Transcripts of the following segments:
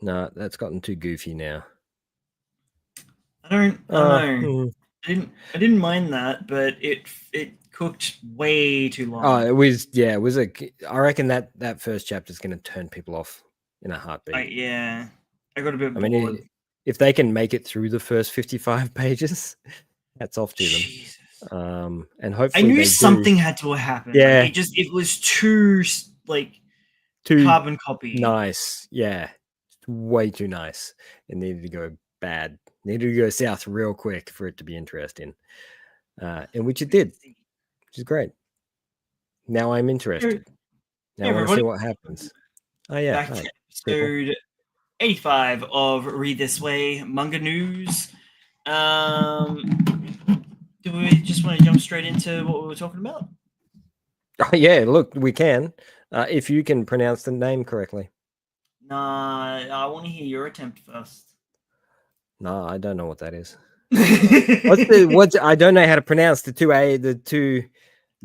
No, that's gotten too goofy now. I don't know. I didn't mind that, but it cooked way too long. It was I reckon that first chapter is going to turn people off in a heartbeat. Yeah, I got a bit I bored. mean, if they can make it through the first 55 pages, that's off to them. Jesus. And I hopefully knew they do. something had to happen. Like Yeah, it was too like too carbon copy. nice. Yeah, way too nice. It needed to go bad. Needed to go south real quick for it to be interesting. And which it did, which is great. Now I'm Hey, interested. Now I want to everybody, see what happens. Oh yeah, back hi, to people. episode 85 of Read This Way Manga News. Um, do we just want to jump straight into what we were talking about? Oh yeah, look, we can. If you can pronounce the name correctly. Nah, I want to hear your attempt first. No, I don't know what that is. What's I don't know how to pronounce the two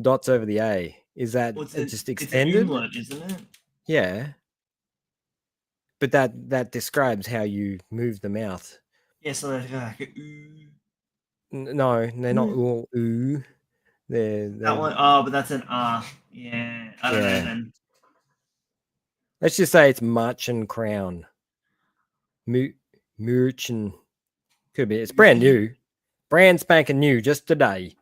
dots over the A. Is that What's it? just It's an extended? umlaut, isn't it? Yeah. But that describes how you move the mouth. Yeah, so like a No, they're not all ooh. that They're one. Oh, but that's an yeah, I don't know yeah. then. Let's just say it's March and Crown. Mooch and could be. It's brand new. Brand spanking new just today.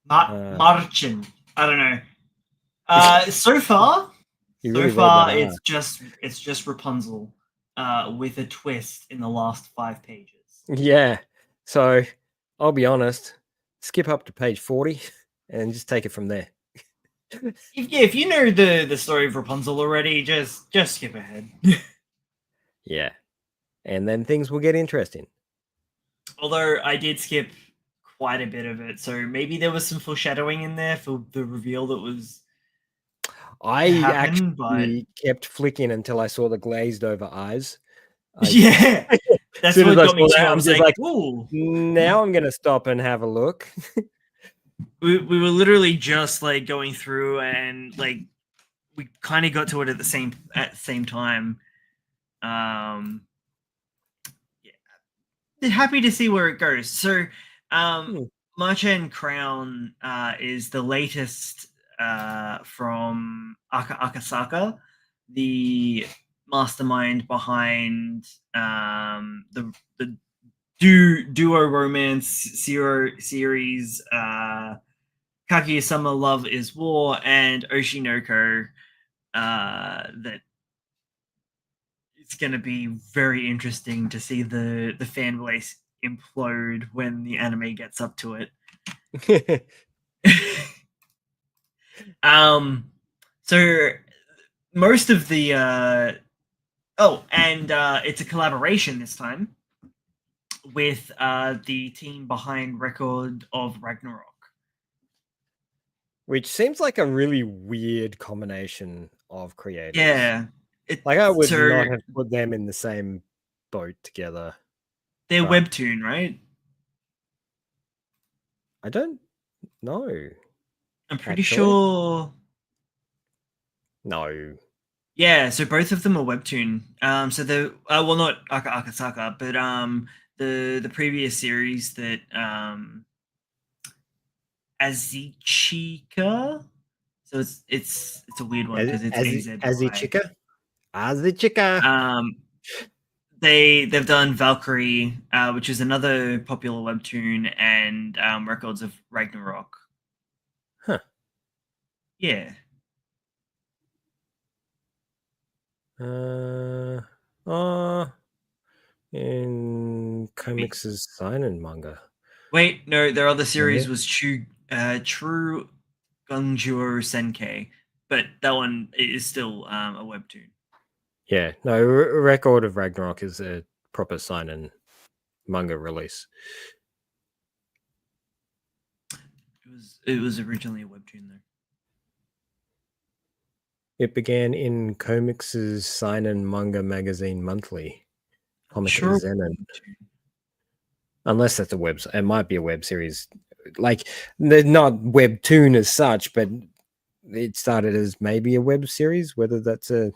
Marchin. I don't know. So far, You so really rolled that far, R. it's just Rapunzel, with a twist in the last 5 pages. Yeah. So I'll be honest. Skip up to page 40 and just take it from there. If you know the story of Rapunzel already, just skip ahead. Yeah. And then things will get interesting. Although I did skip quite a bit of it, so maybe there was some foreshadowing in there for the reveal that was to I happen. But actually kept flicking until I saw the glazed over eyes. As yeah, that's soon as what I got me saw too. that, I I'm was just like, like, "Ooh." now I'm going to stop and have a look. We were literally just like going through and like we kind of got to it at the same time. Um, yeah, happy to see where it goes. So, Hmm. March and Crown is the latest from Akasaka, the mastermind behind the duo romance series Kaguya-sama Love is War and Oshinoko. That it's going to be very interesting to see the fan base implode when the anime gets up to it. So most of the it's a collaboration this time with the team behind Record of Ragnarok. Which seems like a really weird combination of creators. Yeah, Like I would so not have put them in the same boat together. they're But webtoon, right? I don't know. I'm pretty Actually, sure. no. Yeah, so both of them are webtoon. So the well, not Akasaka, but the previous series that Azichika. So it's a weird one because it's AZY. As the chica. Um, they've done Valkyrie, which is another popular webtoon, and Records of Ragnarok. Huh. Yeah. In Maybe. comics' seinen manga. Wait, no, their other No? series was True Gunjuo Senkei, but that one is still a webtoon. Yeah, no. Record of Ragnarok is a proper seinen manga release. It was originally a webtoon though. It began in Comics' seinen manga magazine monthly, I'm Comic sure. Zenon. Unless that's a web, it might be a web series. Like they're not webtoon as such, but it started as maybe a web series. Whether that's a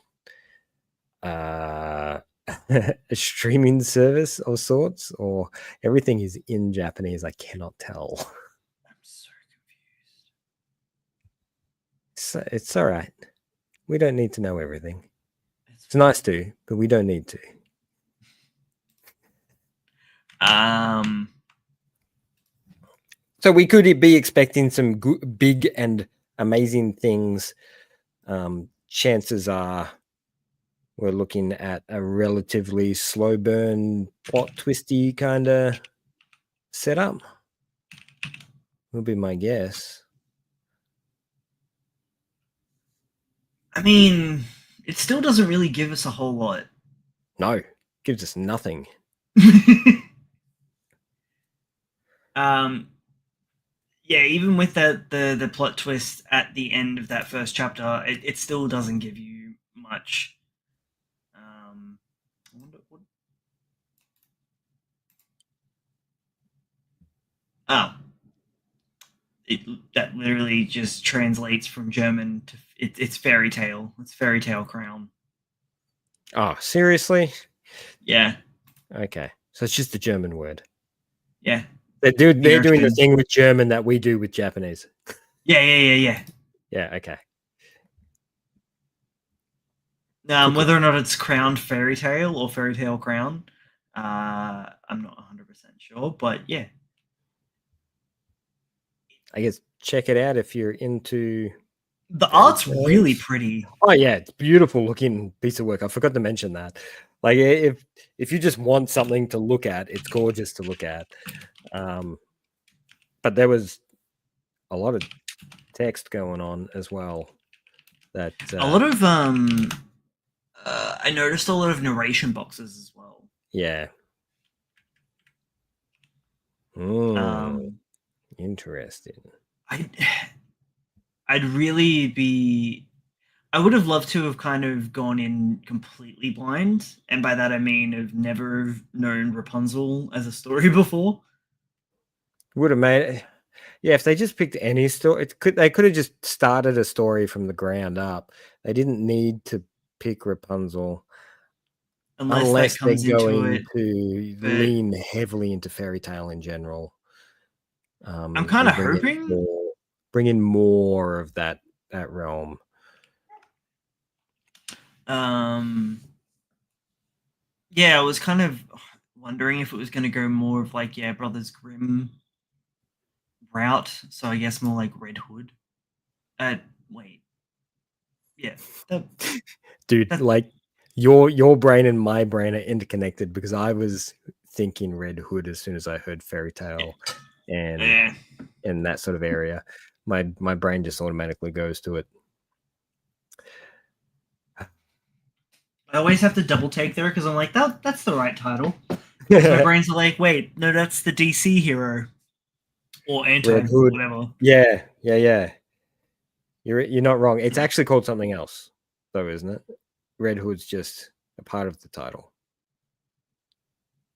a streaming service of sorts, or everything is in Japanese? I cannot tell. I'm so confused. So it's all right. We don't need to know everything. It's It's nice to, but we don't need to. So we could be expecting some big and amazing things. Chances are we're looking at a relatively slow burn, plot twisty kind of setup. Will be my guess. I mean, it still doesn't really give us a whole lot. No, gives us nothing. Yeah, even with the plot twist at the end of that first chapter, it still doesn't give you much. I wonder what. Oh, that literally just translates from German to it's fairy tale. It's fairy tale crown. Oh, seriously? Yeah, Okay, so it's just a German word. yeah. They're doing the Notion. thing with German that we do with Japanese. Yeah. Yeah, okay. Whether or not it's crowned fairy tale or fairy tale crown, I'm not 100% sure, but yeah. I guess check it out if you're into The fairy art's really tales. pretty. Oh yeah, it's beautiful looking piece of work. I forgot to mention that. Like if you just want something to look at, it's gorgeous to look at. But there was a lot of text going on as well. That A lot of I noticed a lot of narration boxes as well. yeah. Interesting. I I'd really be. I would have loved to have kind of gone in completely blind, and by that I mean have never known Rapunzel as a story before. Would have made yeah, if they just picked any story, they could have just started a story from the ground up. They didn't need to pick Rapunzel Unless that unless they're comes into going it, to but lean heavily into fairy tale in general. I'm kind And of hoping. bring in more of that realm. Um, yeah, I was kind of wondering if it was going to go more of like Brothers Grimm route. So I guess more like Red Hood. Wait, yeah, that, Dude, that like your brain and my brain are interconnected because I was thinking Red Hood as soon as I heard fairy tale and eh. in that sort of area. My brain just automatically goes to it. I always have to double take there because I'm like, that's the right title. Because my brain's like, wait, no, that's the DC hero or anti Red Hood. whatever. Yeah. You're not wrong. It's actually called something else, though, isn't it? Red Hood's just a part of the title.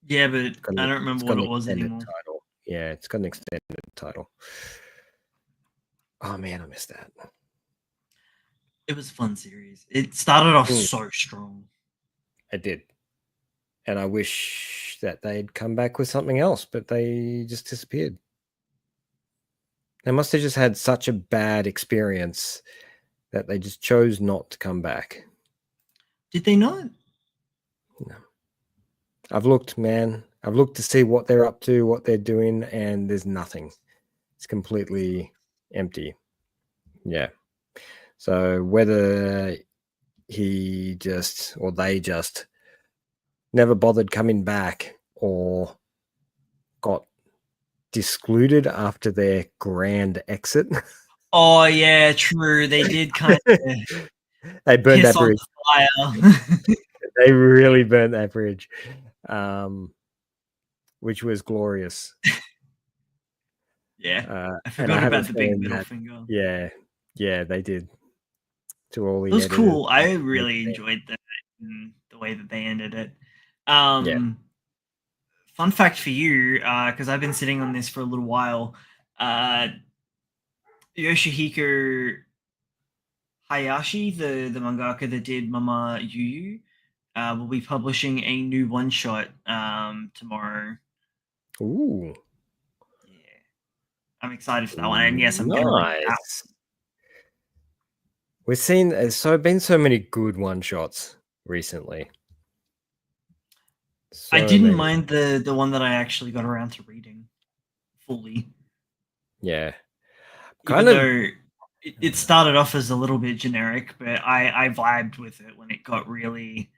Yeah, but I don't It's remember got what an it was extended anymore. title. Yeah, it's got an extended title. Oh man, I missed that. It was a fun series. It started off Mm, so strong. I did. And I wish that they'd come back with something else, but they just disappeared. They must have just had such a bad experience that they just chose not to come back. Did they not? No. I've looked, man. I've looked to see what they're up to, what they're doing, and there's nothing. It's completely empty. Yeah. So whether he just or they just never bothered coming back or got discluded after their grand exit. Oh yeah, true. They did kind of They burned piss that on bridge. the fire. They really burned that bridge, which was glorious. Yeah, I And I forgot have a about the big feeling middle that, finger. yeah, they did to all It the was editors. cool. I really enjoyed the way that they ended it. Yeah. Fun fact for you, because I've been sitting on this for a little while. Uh, Yoshihiko Hayashi, the mangaka that did Mama Yu Yu, will be publishing a new one shot tomorrow. Ooh, Yeah, I'm excited for that one, and yes, I'm going to read that. nice. We've seen been so many good one shots recently. I So didn't many. mind the one that I actually got around to reading fully, Yeah, even kind of. though it started off as a little bit generic, but I vibed with it when it got really,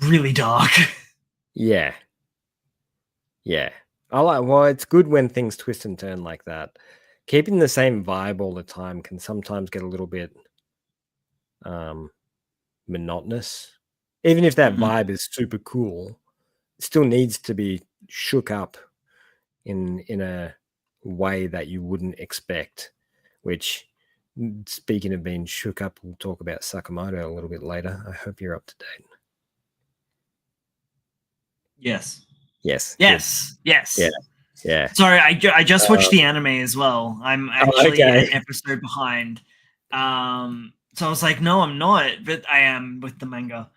really dark. Yeah, yeah. I like. Well, it's good when things twist and turn like that. Keeping the same vibe all the time can sometimes get a little bit monotonous. Even if that Mhm. vibe is super cool, it still needs to be shook up in a way that you wouldn't expect. Which, speaking of being shook up, we'll talk about Sakamoto a little bit later. I hope you're up to date. Yes. Yes, good. Yes. Yeah, Yes. yeah. Sorry, I just watched the anime as well. I'm Oh, actually okay. an episode behind. So I was like, no, I'm not, but I am with the manga.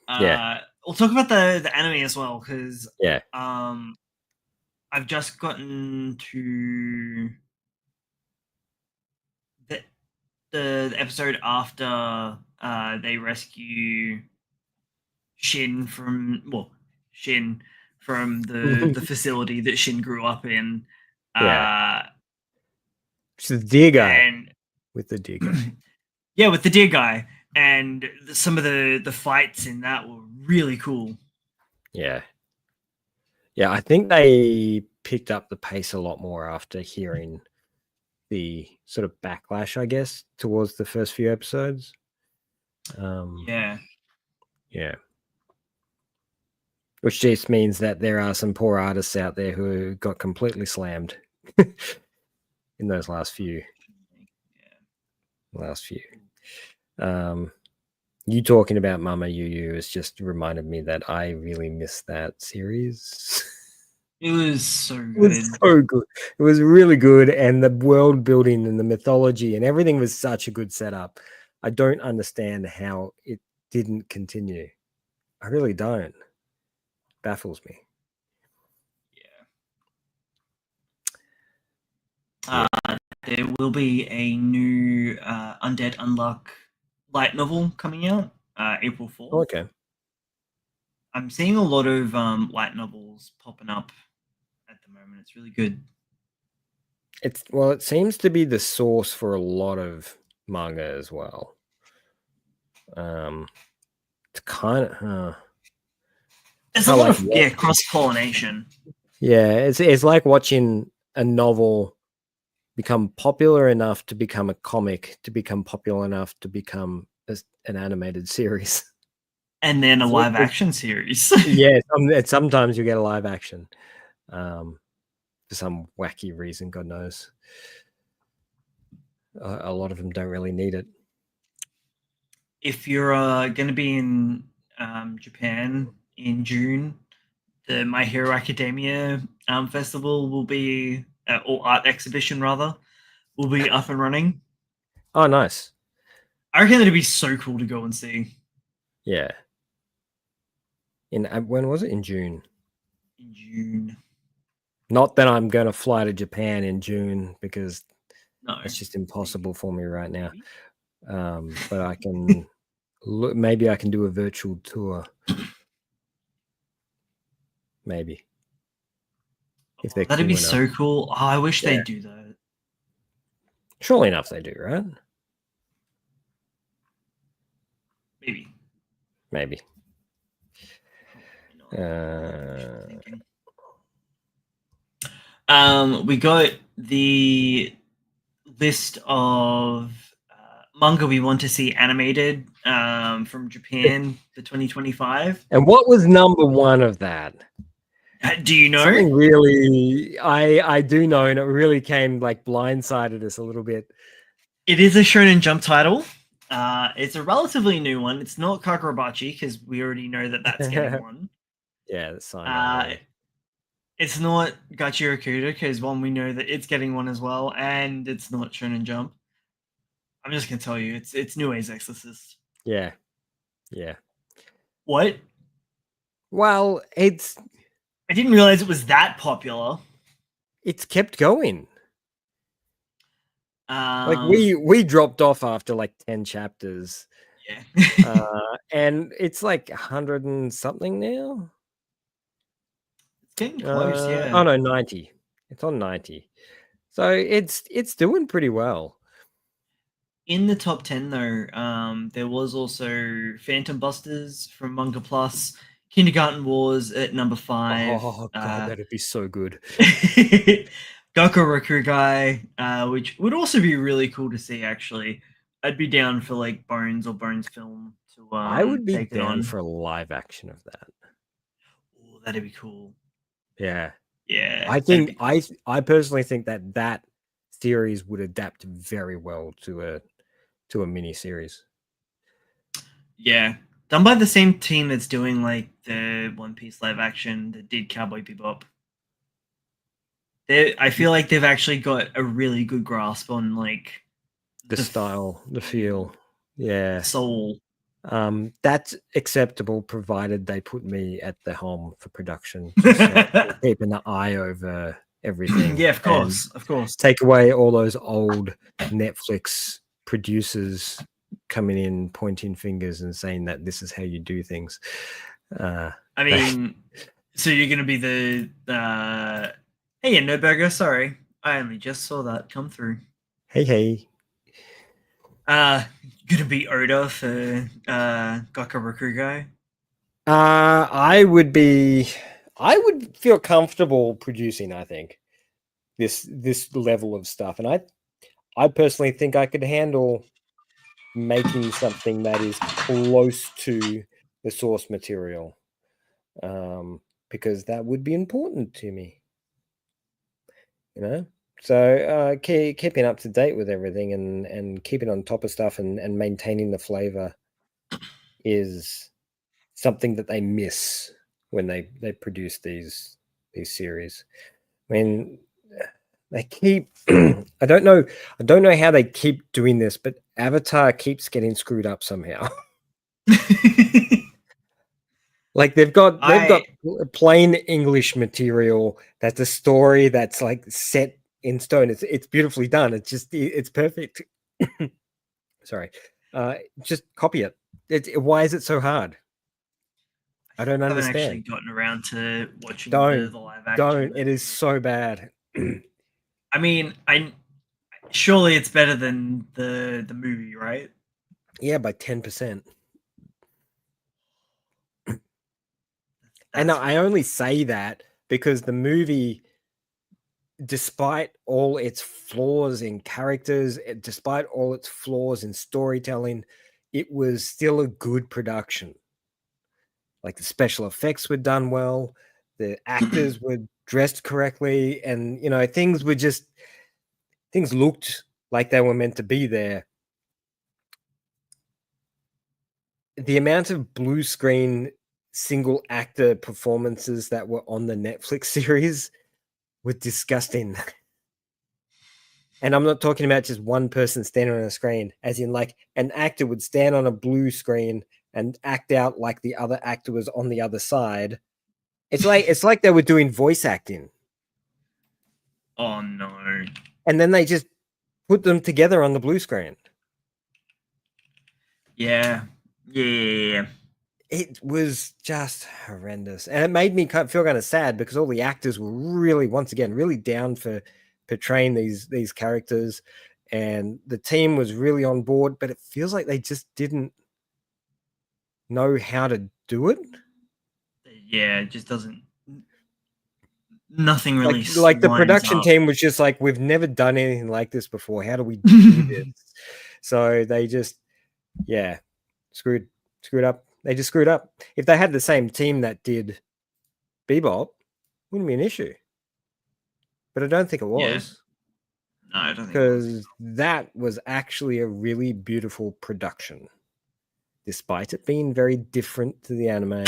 Yeah, We'll talk about the anime as well because yeah. um, I've just gotten to the the episode after they rescue Shin from the facility that Shin grew up in, Yeah. uh, It's the deer guy and with the deer guy. yeah, with the deer guy, and some of the fights in that were really cool. Yeah. Yeah, I think they picked up the pace a lot more after hearing the sort of backlash, I guess, towards the first few episodes. Yeah, Yeah. Which just means that there are some poor artists out there who got completely slammed in those last few. Um, you talking about Mama Yu Yu has just reminded me that I really missed that series. it was so It was good. so good. It was really good, and the world building and the mythology and everything was such a good setup. I don't understand how it didn't continue. I really don't. Baffles me. Yeah. There will be a new Undead Unluck light novel coming out April Oh, 4th. okay. I'm seeing a lot of light novels popping up at the moment. It's really good. It seems to be the source for a lot of manga as well. It's kind of There's a kind of lot like of cross pollination. yeah, it's like watching a novel become popular enough to become a comic, to become popular enough to become an animated series. And then a So live action series. yeah, sometimes you get a live action for some wacky reason, God knows. A lot of them don't really need it. If you're going to be in Japan in June, the My Hero Academia festival will be, or art exhibition rather, will be up and running. Oh, nice. I reckon it'd be so cool to go and see. Yeah. When was it? In June. In June. Not that I'm going to fly to Japan in June because No. it's just impossible for me right now. But I can maybe I can do a virtual tour. Maybe if they're That'd cool be enough. so cool. Oh, I wish Yeah. they'd do that. Surely enough, they do, right? Maybe. Maybe. We got the list of manga we want to see animated from Japan for 2025. And what was number one of that? Do you know? Something really, I do know, and it really came like blindsided us a little bit. It is a Shonen Jump title. It's a relatively new one. It's not Kagurabachi because we already know that that's getting one. Yeah, that's signed already. It's not Gachiro Kuda because one we know that it's getting one as well, and it's not Shonen Jump. I'm just gonna tell you, it's New Age Exorcist. Yeah, yeah. What? Well, I didn't realize it was that popular. it's kept going. Like Um, we dropped off after like 10 chapters. yeah. And it's like 100 and something now. It's getting close, yeah. Oh no, 90. It's on 90. So it's doing pretty well. In the top 10, though, there was also Phantom Busters from Manga Plus, Kindergarten Wars at number 5, Oh god, that'd be so good. Gakko Guy, which would also be really cool to see, actually. I'd be down for like Bones or Bones Film to I would be take it down on. for a live action of that. Oh, that'd be cool. Yeah. Yeah, I that'd think be cool. I personally think that series would adapt very well to a mini series. Yeah, done by the same team that's doing like the One Piece live action that did Cowboy Bebop. I feel like they've actually got a really good grasp on like The the style, the feel, feel. Yeah. soul. That's acceptable provided they put me at the helm for production, just so I can keep an eye over everything Yeah, of and course, of course. take away all those old Netflix producers coming in, pointing fingers and saying that this is how you do things. I mean, so you're gonna be the hey, no burger. Sorry, I only just saw that come through. hey. Uh, gonna be Oda for Gakko Guy. I would feel comfortable producing, I think, this level of stuff. And I personally think I could handle making something that is close to the source material. Because that would be important to me, you know. So keeping up to date with everything and keeping on top of stuff and maintaining the flavor is something that they miss when they produce these series. I mean, they keep I don't know how they keep doing this, but Avatar keeps getting screwed up somehow. Like they've got I plain English material that's a story that's like set in stone. It's beautifully done. It's perfect. Sorry. Just copy it. Why is it so hard? I don't haven't actually understand. gotten around to watching Don't the live action don't. It is version. so bad. I mean, I surely it's better than the movie, right? Yeah, by 10%. And That's I only say that because the movie, despite all its flaws in characters, despite all its flaws in storytelling, it was still a good production. Like the special effects were done well, the actors were dressed correctly, and things looked like they were meant to be there. The amount of blue screen single actor performances that were on the Netflix series were disgusting. And I'm not talking about just one person standing on a screen, as in like an actor would stand on a blue screen and act out like the other actor was on the other side. It's like they were doing voice acting. Oh no. And then they just put them together on the blue screen. Yeah. Yeah. It was just horrendous. And it made me feel kind of sad because all the actors were really, once again, really down for portraying these characters. And the team was really on board, but it feels like they just didn't know how to do it. Yeah, it just doesn't. Nothing Like really like the lines production up. team was just like, we've never done anything like this before. How do we do this? So they just, yeah, screwed up. They just screwed up. If they had the same team that did Bebop, wouldn't be an issue. But I don't think it Yeah. was, No, I don't think it was. because that was actually a really beautiful production, despite it being very different to the anime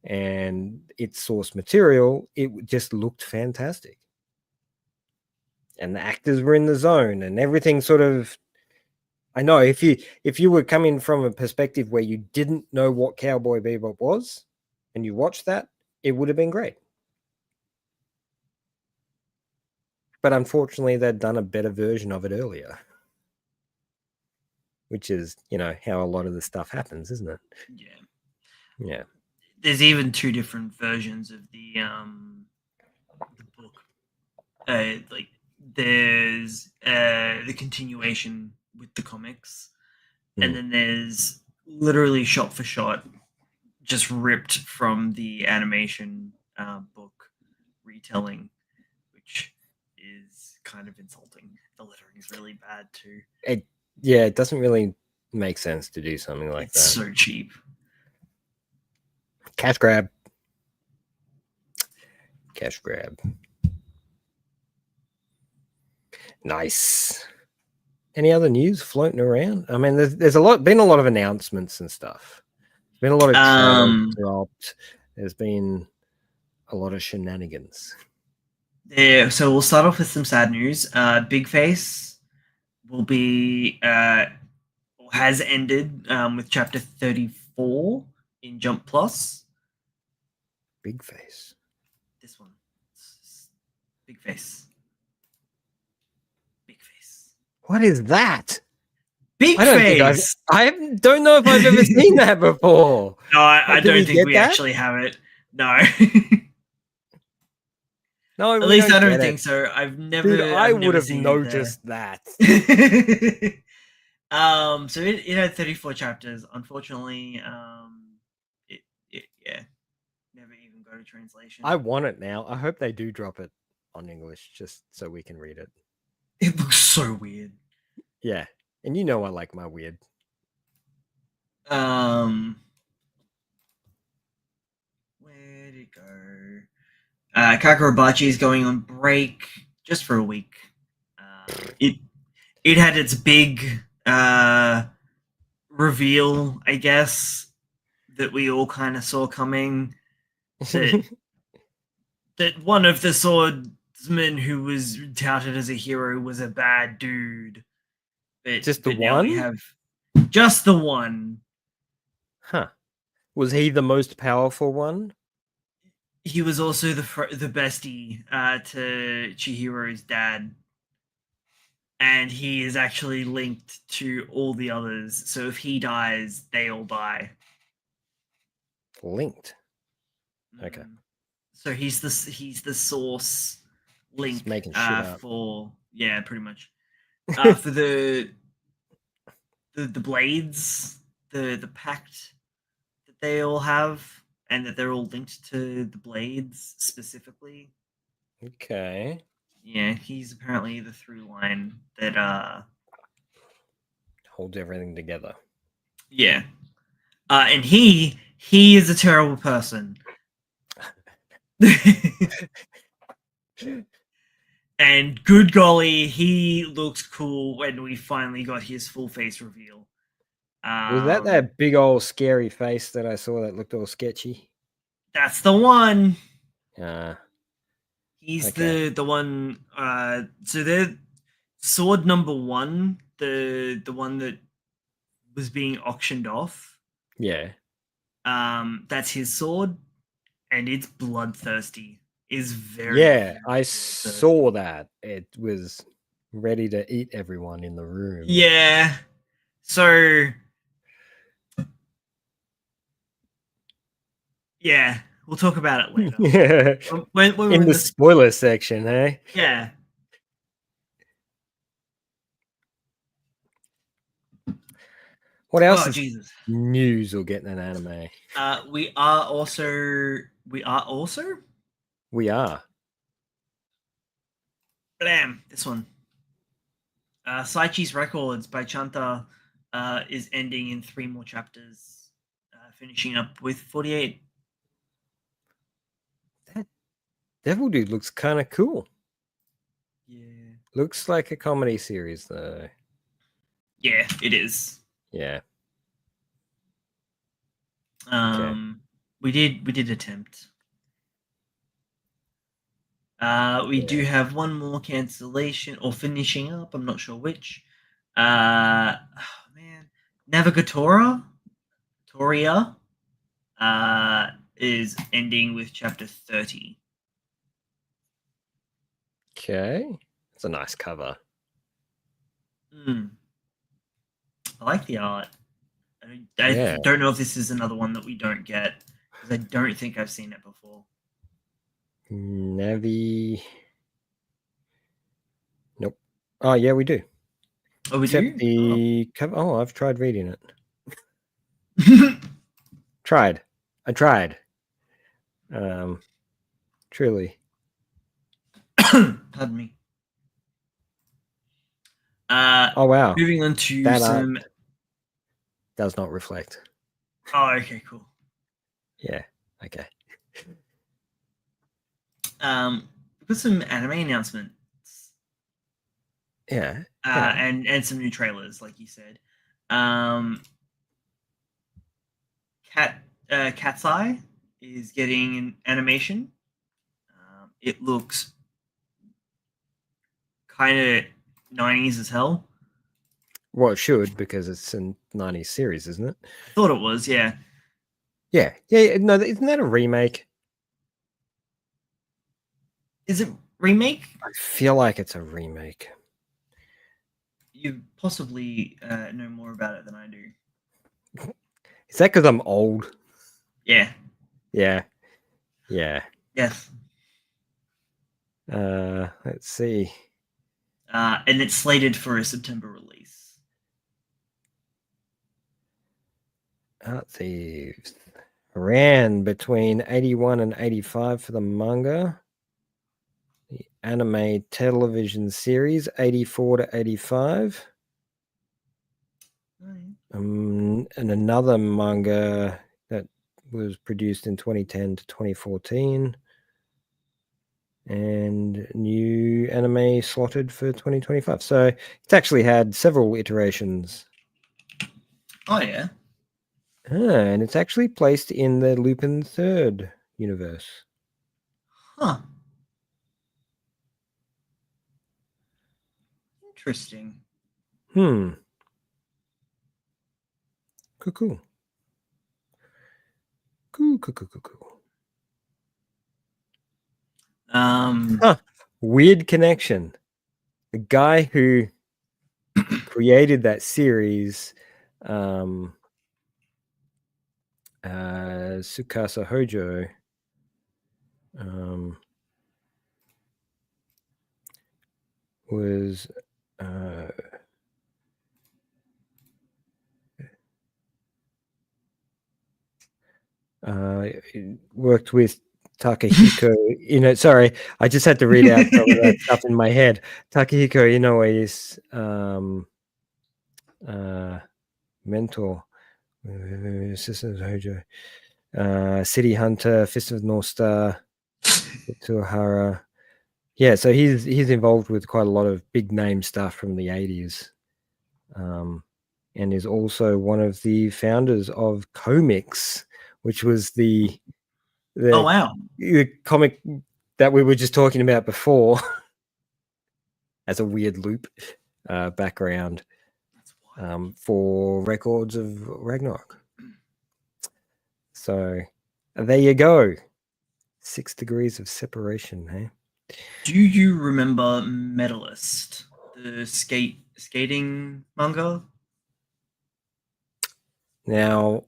and its source material. It just looked fantastic, and the actors were in the zone, and everything sort of. I know if you were coming from a perspective where you didn't know what Cowboy Bebop was, and you watch that, it would have been great. But unfortunately, they'd done a better version of it earlier, which is, how a lot of the stuff happens, isn't it? Yeah. Yeah. There's even two different versions of the book. Like there's the continuation with the comics, and then there's literally shot for shot, just ripped from the animation book retelling, which is kind of insulting. The lettering is really bad too. It doesn't really make sense to do something like It's that. so cheap. Cash grab. Cash grab. Nice. Any other news floating around? I mean, there's been a lot of announcements and stuff. There's been a lot of trailers dropped. There's been a lot of shenanigans. Yeah, so we'll start off with some sad news. Big Face will be has ended with chapter 34 in Jump Plus. Big Face. This one. Big Face. Big Face. What is that? Big Face. I don't know if I've ever seen that before. No, I don't think we actually have it. No. No, at least I don't think so. I've never. Dude, I would have noticed that. So it had 34 chapters. Unfortunately, yeah, never even go to translation. I want it now. I hope they do drop it on English just so we can read it. It looks so weird. Yeah, and I like my weird. Where'd it go? Kakurabachi is going on break just for a week. It had its big reveal, I guess, that we all kind of saw coming. That one of the swordsmen who was touted as a hero was a bad dude. Just the one? We have just the one. Huh. Was he the most powerful one? He was also the bestie to Chihiro's dad. And he is actually linked to all the others. So if he dies, they all die. Linked. Okay. So he's the source link Just making shit up. for pretty much for the blades, the pact that they all have, and that they're all linked to the blades specifically. Okay. Yeah, he's apparently the through line that holds everything together. Yeah. And he is a terrible person. And good golly, he looks cool when we finally got his full face reveal. Was that big old scary face that I saw that looked all sketchy? That's the one. He's okay. the one. So they're sword number 1, the one that was being auctioned off. Yeah. That's his sword, and it's bloodthirsty. Is very I saw that. It was ready to eat everyone in the room. Yeah. So yeah, we'll talk about it later. Yeah. when in the spoiler section, eh? Yeah. What else is news or getting an anime? We are. Blam, this one. Saichi's Records by Chanta is ending in 3 more chapters, finishing up with 48. That Devil Dude looks kind of cool. Yeah. Looks like a comedy series, though. Yeah, it is. Yeah. Okay. We did attempt. We do have one more cancellation or finishing up. I'm not sure which. Oh man, Navigatora, Toria. is ending with chapter 30. Okay. It's a nice cover. I like the art. I don't know if this is another one that we don't get, because I don't think I've seen it before. Navi. Nope. Oh, yeah, we do. Oh, we Except do? the cover. Oh, I've tried reading it. I tried. Truly. Pardon me. Oh, wow. Moving on to That some. art does not reflect. Oh, okay, cool. Yeah. Okay. We've got some anime announcements. Yeah. And some new trailers, like you said. Cat's Eye is getting an animation. It looks kind of 90s as hell. Well, it should, because it's a 90s series, isn't it? I thought it was, yeah. Yeah. Yeah. No, isn't that a remake? Is it remake? I feel like it's a remake. You possibly know more about it than I do. Is that because I'm old? Yeah. Yeah. Yeah. Yes. Let's see. And it's slated for a September release. Art Thieves ran between 81 and 85 for the manga. The anime television series 84 to 85. And another manga that was produced in 2010 to 2014. And new anime slotted for 2025. So it's actually had several iterations. Oh, yeah. And it's actually placed in the Lupin Third universe. Huh. Interesting. Cool. Cool. Weird connection. The guy who created that series, Tsukasa Hojo, was worked with Takahiko. Sorry, I just had to read out some of that stuff in my head. Takahiko Inoue's mentor, Assistant Hojo, City Hunter, Fist of the North Star, Tuahara. Yeah, so he's involved with quite a lot of big name stuff from the 80s. And is also one of the founders of Comics, which was the Oh, wow. The comic that we were just talking about before as a weird loop background for Records of Ragnarok. So there you go. 6 degrees of separation, hey? Do you remember Medalist, the skating manga? Now,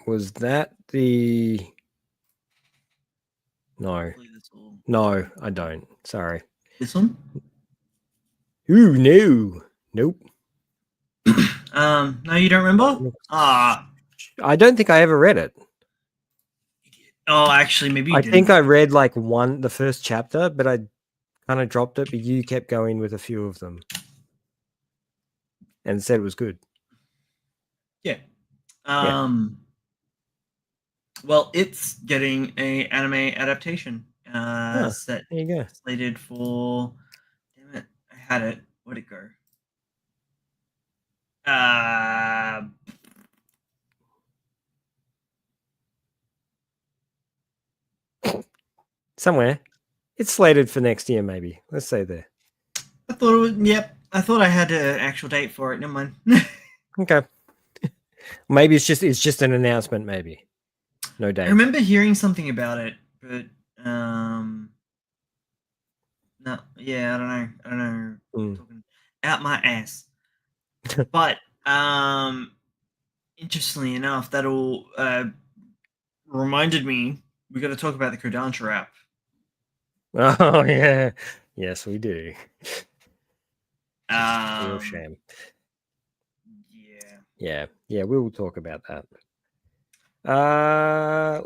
was that the... No. No, I don't. Sorry. This one? Ooh, no. Nope. No, you don't remember? I don't think I ever read it. Oh, actually, maybe you I didn't. think I read like the first chapter, but I kind of dropped it, but you kept going with a few of them and said it was good. Yeah. Well, it's getting a anime adaptation. There you go. Slated for. Damn it! I had it. Where'd it go? Somewhere. It's slated for next year, maybe. Let's say there. I thought it was. Yep. I thought I had an actual date for it. Never mind. Okay. Maybe it's just an announcement. Maybe no I date. remember hearing something about it, but no, yeah, I don't know. I don't know. Mm. Talking out my ass. But interestingly enough, that all reminded me we got to talk about the Kodansha app. Oh yeah, yes we do. Real shame. Yeah. Yeah. We will talk about that.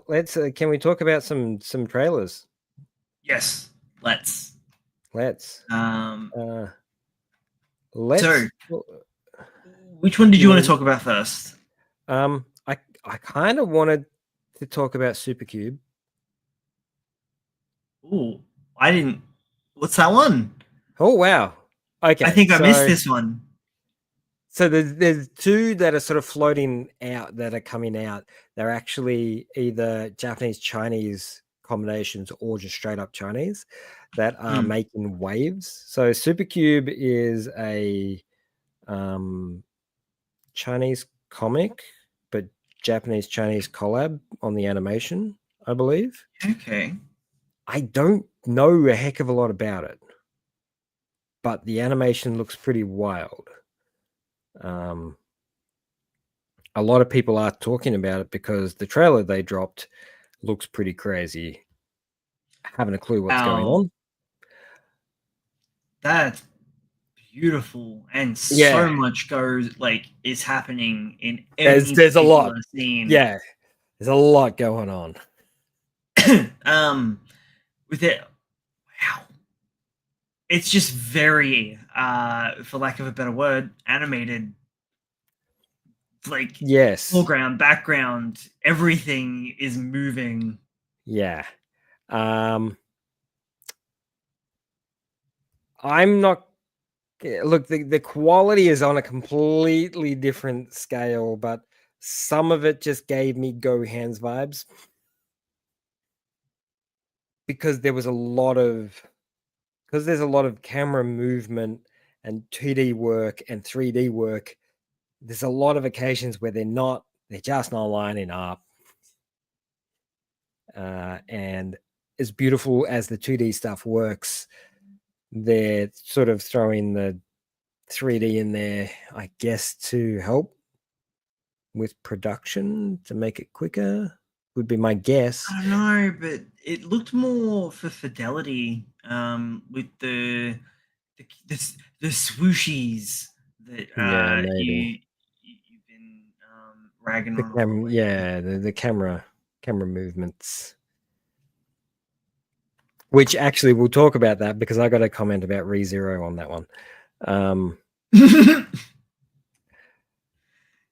Let's. Can we talk about some trailers? Yes. Let's. Let's. Um. Let's. So, which one did you want to mean, talk about first? I kind of wanted to talk about Supercube. Oh, I didn't. What's that one? Oh wow. Okay. I think I missed this one. So there's two that are sort of floating out that are coming out. They're actually either Japanese Chinese combinations or just straight up Chinese that are making waves. So Supercube is a Chinese comic, but Japanese Chinese collab on the animation, I believe. Okay. I don't know a heck of a lot about it, but the animation looks pretty wild. A lot of people are talking about it because the trailer they dropped looks pretty crazy. Having a clue what's going on. That's beautiful, and so much is happening in any there's a lot scene. Yeah, there's a lot going on. With it, wow, it's just very for lack of a better word, animated. Like, yes, foreground, background, everything is moving. Yeah. I'm not look, the quality is on a completely different scale, but some of it just gave me Go Hands vibes because there's a lot of camera movement and 2D work and 3D work. There's a lot of occasions where they're just not lining up. And as beautiful as the 2D stuff works, they're sort of throwing the 3D in there, I guess, to help with production to make it quicker, would be my guess. I don't know, but it looked more for fidelity with the swooshies that Maybe you've been ragging on a lot lately. the camera movements, which actually we'll talk about that because I got a comment about ReZero on that one.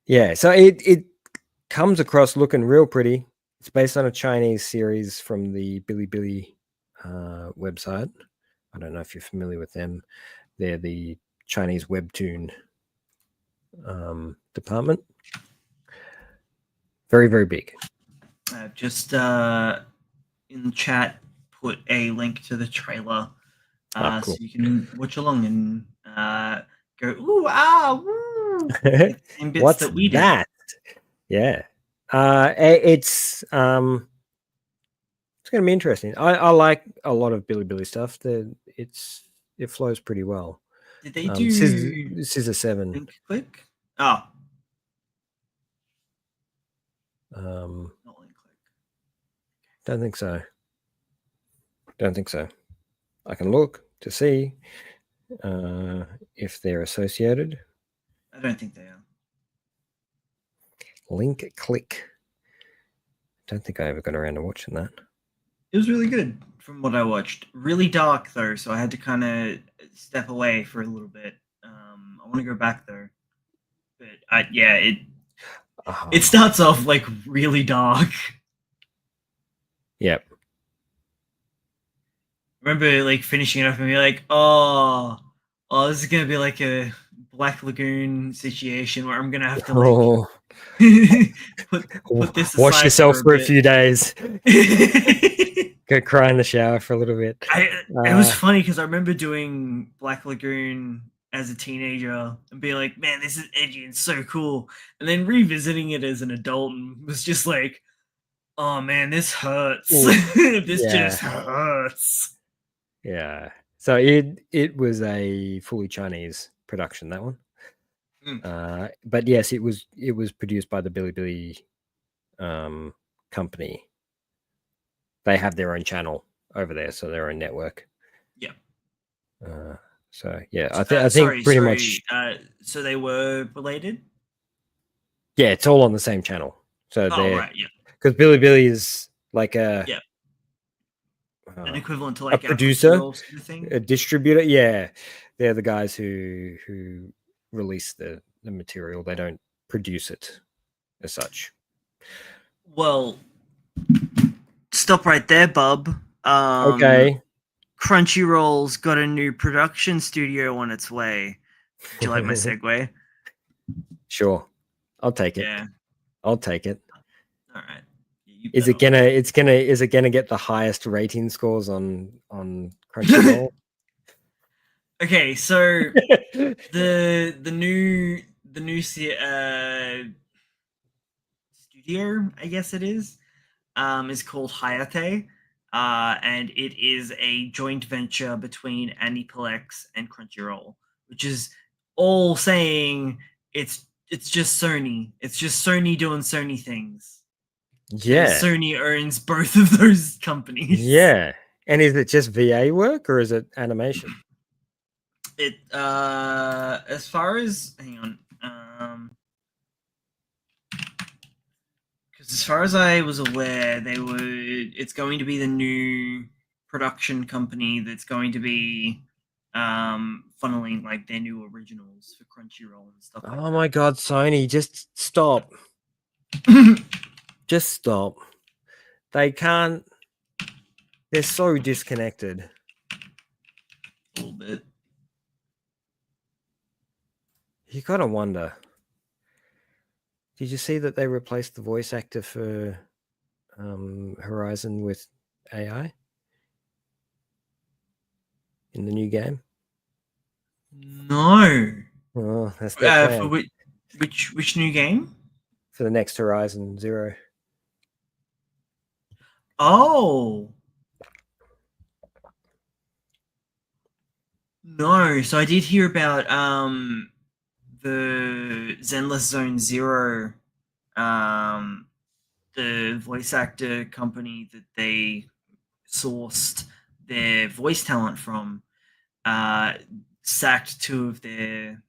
Yeah, so it comes across looking real pretty. It's based on a Chinese series from the Bilibili website. I don't know if you're familiar with them. They're the Chinese webtoon department. Very, very big. Just in the chat, put a link to the trailer Cool. so you can watch along and go, ooh, ah, woo. What's that we did. Yeah. It's going to be interesting. I like a lot of Bilibili stuff. It flows pretty well. Did they do Scissor 7? Link Click? Oh. Not Link Click. Don't think so. I can look to see if they're associated. I don't think they are. Link Click. Don't think I ever got around to watching that. It was really good from what I watched. Really dark though, so I had to kind of step away for a little bit. I want to go back though, but it starts off like really dark. Yep. Remember like finishing it up and be like, oh, this is gonna be like a Black Lagoon situation where I'm gonna have to like put this aside. Wash yourself for a few days. Go cry in the shower for a little bit. It was funny because I remember doing Black Lagoon as a teenager and being like, man, this is edgy and so cool. And then revisiting it as an adult and was just like, oh man, this hurts. This just hurts. Yeah. So it was a fully Chinese production, that one. But yes, it was produced by the Bilibili company. They have their own channel over there, so their own network. Yeah. So yeah, I think pretty much. So they were related. Yeah, it's all on the same channel. So they're right, yeah, because Bilibili is like an equivalent to like a producer, sort of thing. A distributor. Yeah, they're the guys who release the material. They don't produce it as such. Well, stop right there, bub. Okay. Crunchyroll's got a new production studio on its way. Do you like my segue? Sure, I'll take it. Yeah, I'll take it. all right. Is it gonna get the highest rating scores on Crunchyroll? Okay, so the new studio, I guess it is called Hayate, and it is a joint venture between Aniplex and Crunchyroll, which is all saying it's just Sony. It's just Sony doing Sony things. Yeah. Sony owns both of those companies. Yeah. And is it just VA work or is it animation? It as far as hang on. Because as far as I was aware, it's going to be the new production company that's going to be funneling like their new originals for Crunchyroll and stuff like that. Oh my god, Sony, just stop. Just stop. They can't. They're so disconnected. A little bit. You gotta wonder. Did you see that they replaced the voice actor for Horizon with AI in the new game? No. Oh, that's their plan. For which new game? For the next Horizon Zero. Oh. No, so I did hear about the Zenless Zone Zero, the voice actor company that they sourced their voice talent from, sacked 2 of their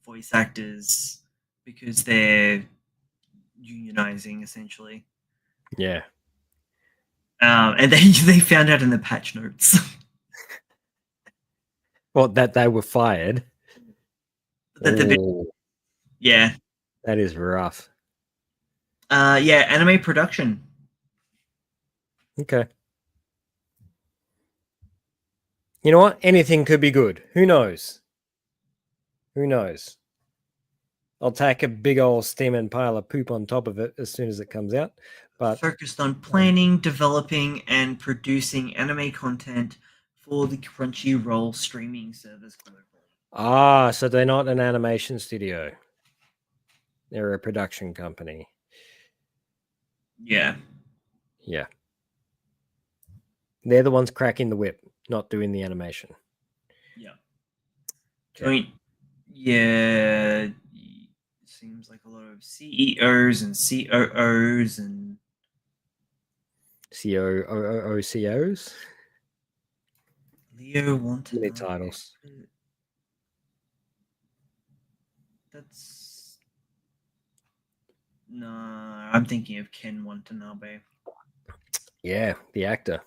voice actors because they're unionizing essentially. Yeah. And they found out in the patch notes. Well, that they were fired. Yeah. That is rough. Yeah, anime production. Okay. You know what? Anything could be good. Who knows? Who knows? I'll tack a big old steaming pile of poop on top of it as soon as it comes out. But focused on planning, developing, and producing anime content for the Crunchyroll streaming service globally. So they're not an animation studio. They're a production company. Yeah. Yeah. They're the ones cracking the whip, not doing the animation. Yeah. Okay. Yeah. Seems like a lot of CEOs and COOs and COOCOs. Leo wanted many titles. That's no. I'm thinking of Ken Watanabe. Yeah, the actor.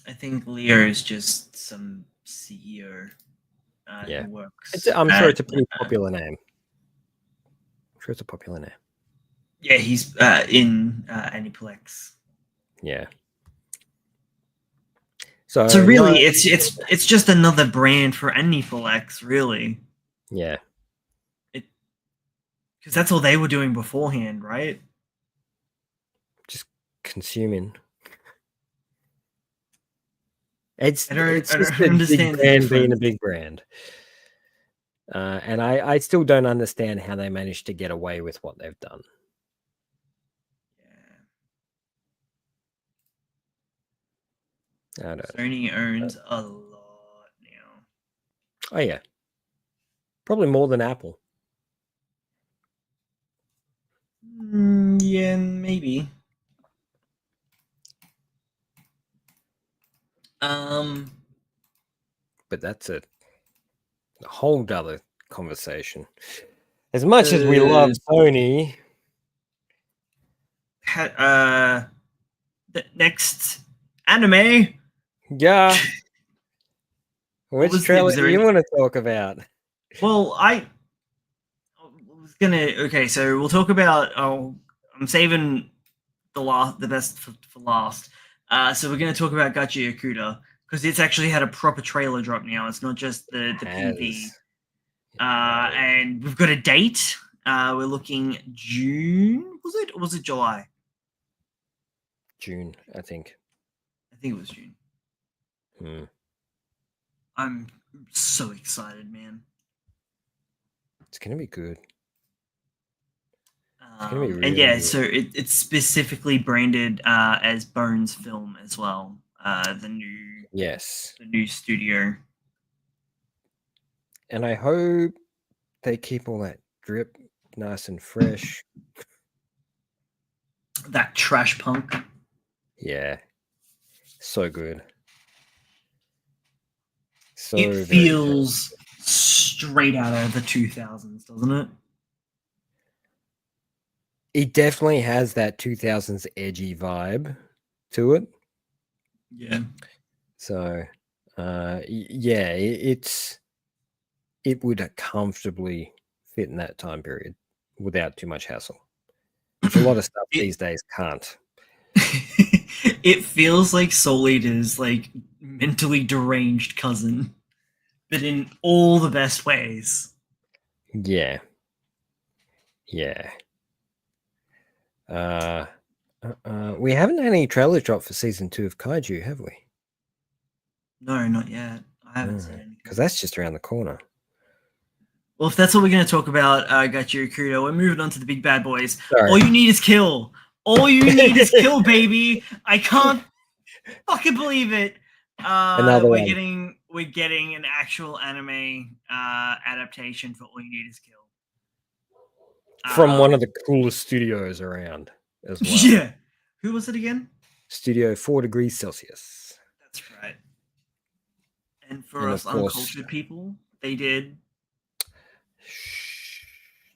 I think Leo is just some CEO. Who works. I'm sure it's a pretty popular name. I'm sure it's a popular name. Yeah, he's in Aniplex. Yeah. So really, it's just another brand for Aniplex, really. Yeah. Because that's all they were doing beforehand, right? Just consuming. It's I don't just a big understand the brand being a difference. big brand. And I still don't understand how they managed to get away with what they've done. I don't know. Sony owns a lot now. Oh yeah, probably more than Apple. Yeah, maybe. But that's a whole other conversation. As much as we love Sony, the next anime. yeah. Which Was trailer do you any? want to talk about? Well, I was gonna. Okay, so we'll talk about. Oh, I'm saving the best for last. So we're gonna talk about Gachi Yakuta because it's actually had a proper trailer drop now. It's not just the PV. And we've got a date. We're looking June. Was it? Or was it July? June, I think. I think it was June. I'm so excited, man. It's gonna be good. It's gonna be really and yeah, good. So it's specifically branded as Bones Film as well. The new studio. And I hope they keep all that drip nice and fresh. That trash punk. Yeah. So good. So it feels straight out of the 2000s, doesn't it? It definitely has that 2000s edgy vibe to it. Yeah. So, yeah, it would comfortably fit in that time period without too much hassle, which a lot of stuff these days can't. It feels like Soul Eater's like mentally deranged cousin, but in all the best ways. Yeah. Yeah. We haven't had any trailer drop for season 2 of Kaiju, have we? No, not yet. I haven't seen anything. Because that's just around the corner. Well, if that's what we're going to talk about, Gachi Yakuta, we're moving on to the big bad boys. Sorry. All you need is kill. All you need is kill, baby. I can't fucking believe it. We're getting an actual anime adaptation for All You Need Is Kill. From one of the coolest studios around as well. Yeah. Who was it again? Studio 4 Degrees Celsius. That's right. And for us uncultured people, they did. Shh,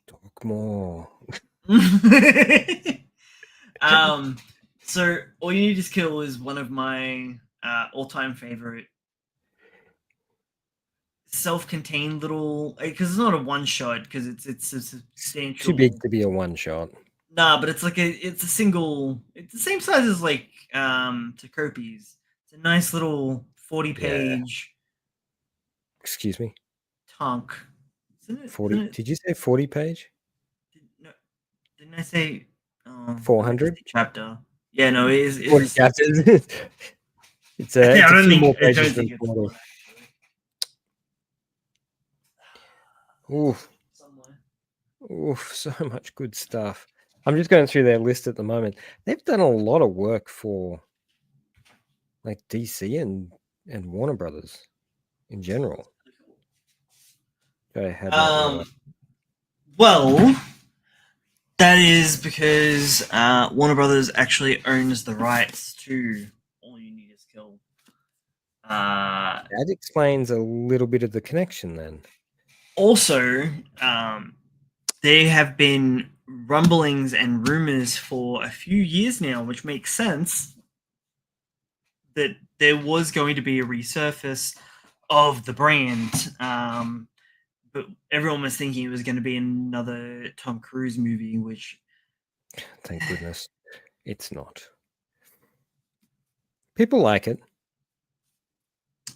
talk more. So All You Need Is Kill is one of my all-time favorite self-contained little, because it's not a one-shot, because it's a substantial. Too big to be a one-shot. Nah, but it's like it's a single. It's the same size as like Takopi's. It's a nice little 40-page. Excuse me. Tonk. 40. Did you say 40-page? No, didn't I say 400 chapter? Yeah, no, it is 40 chapters. It's a few more pages than 40. Oof. Oof, so much good stuff. I'm just going through their list at the moment. They've done a lot of work for like DC and Warner Brothers in general. Well, that is because Warner Brothers actually owns the rights to All You Need Is Kill. That explains a little bit of the connection then. Also, there have been rumblings and rumors for a few years now, which makes sense, that there was going to be a resurface of the brand. But everyone was thinking it was going to be another Tom Cruise movie, which... Thank goodness it's not. People like it.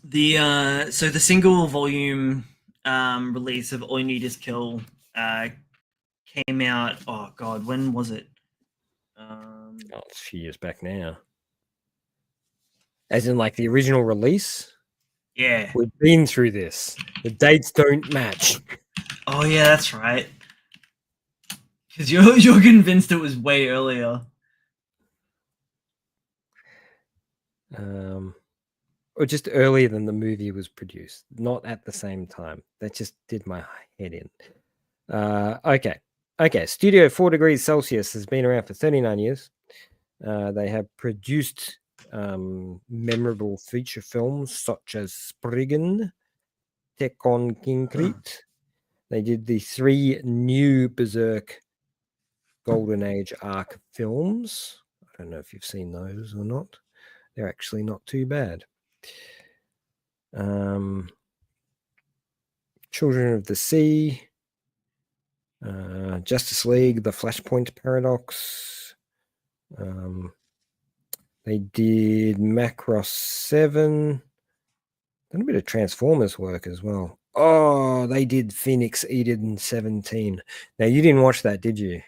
So the single volume release of All You Need Is Kill came out, oh god, when was it? It's a few years back now. As in, like, the original release? Yeah. We've been through this. The dates don't match. Oh yeah, that's right. Because you're convinced it was way earlier. Or just earlier than the movie was produced, not at the same time. That just did my head in. Okay. Studio 4 Degrees Celsius has been around for 39 years. They have produced memorable feature films such as Spriggan, Tekon Kinkrit. They did the 3 new Berserk Golden Age arc films. I don't know if you've seen those or not. They're actually not too bad. Children of the Sea, Justice League, The Flashpoint Paradox. They did Macross 7. Done a bit of Transformers work as well. Oh, they did Phoenix Eden 17. Now, you didn't watch that, did you?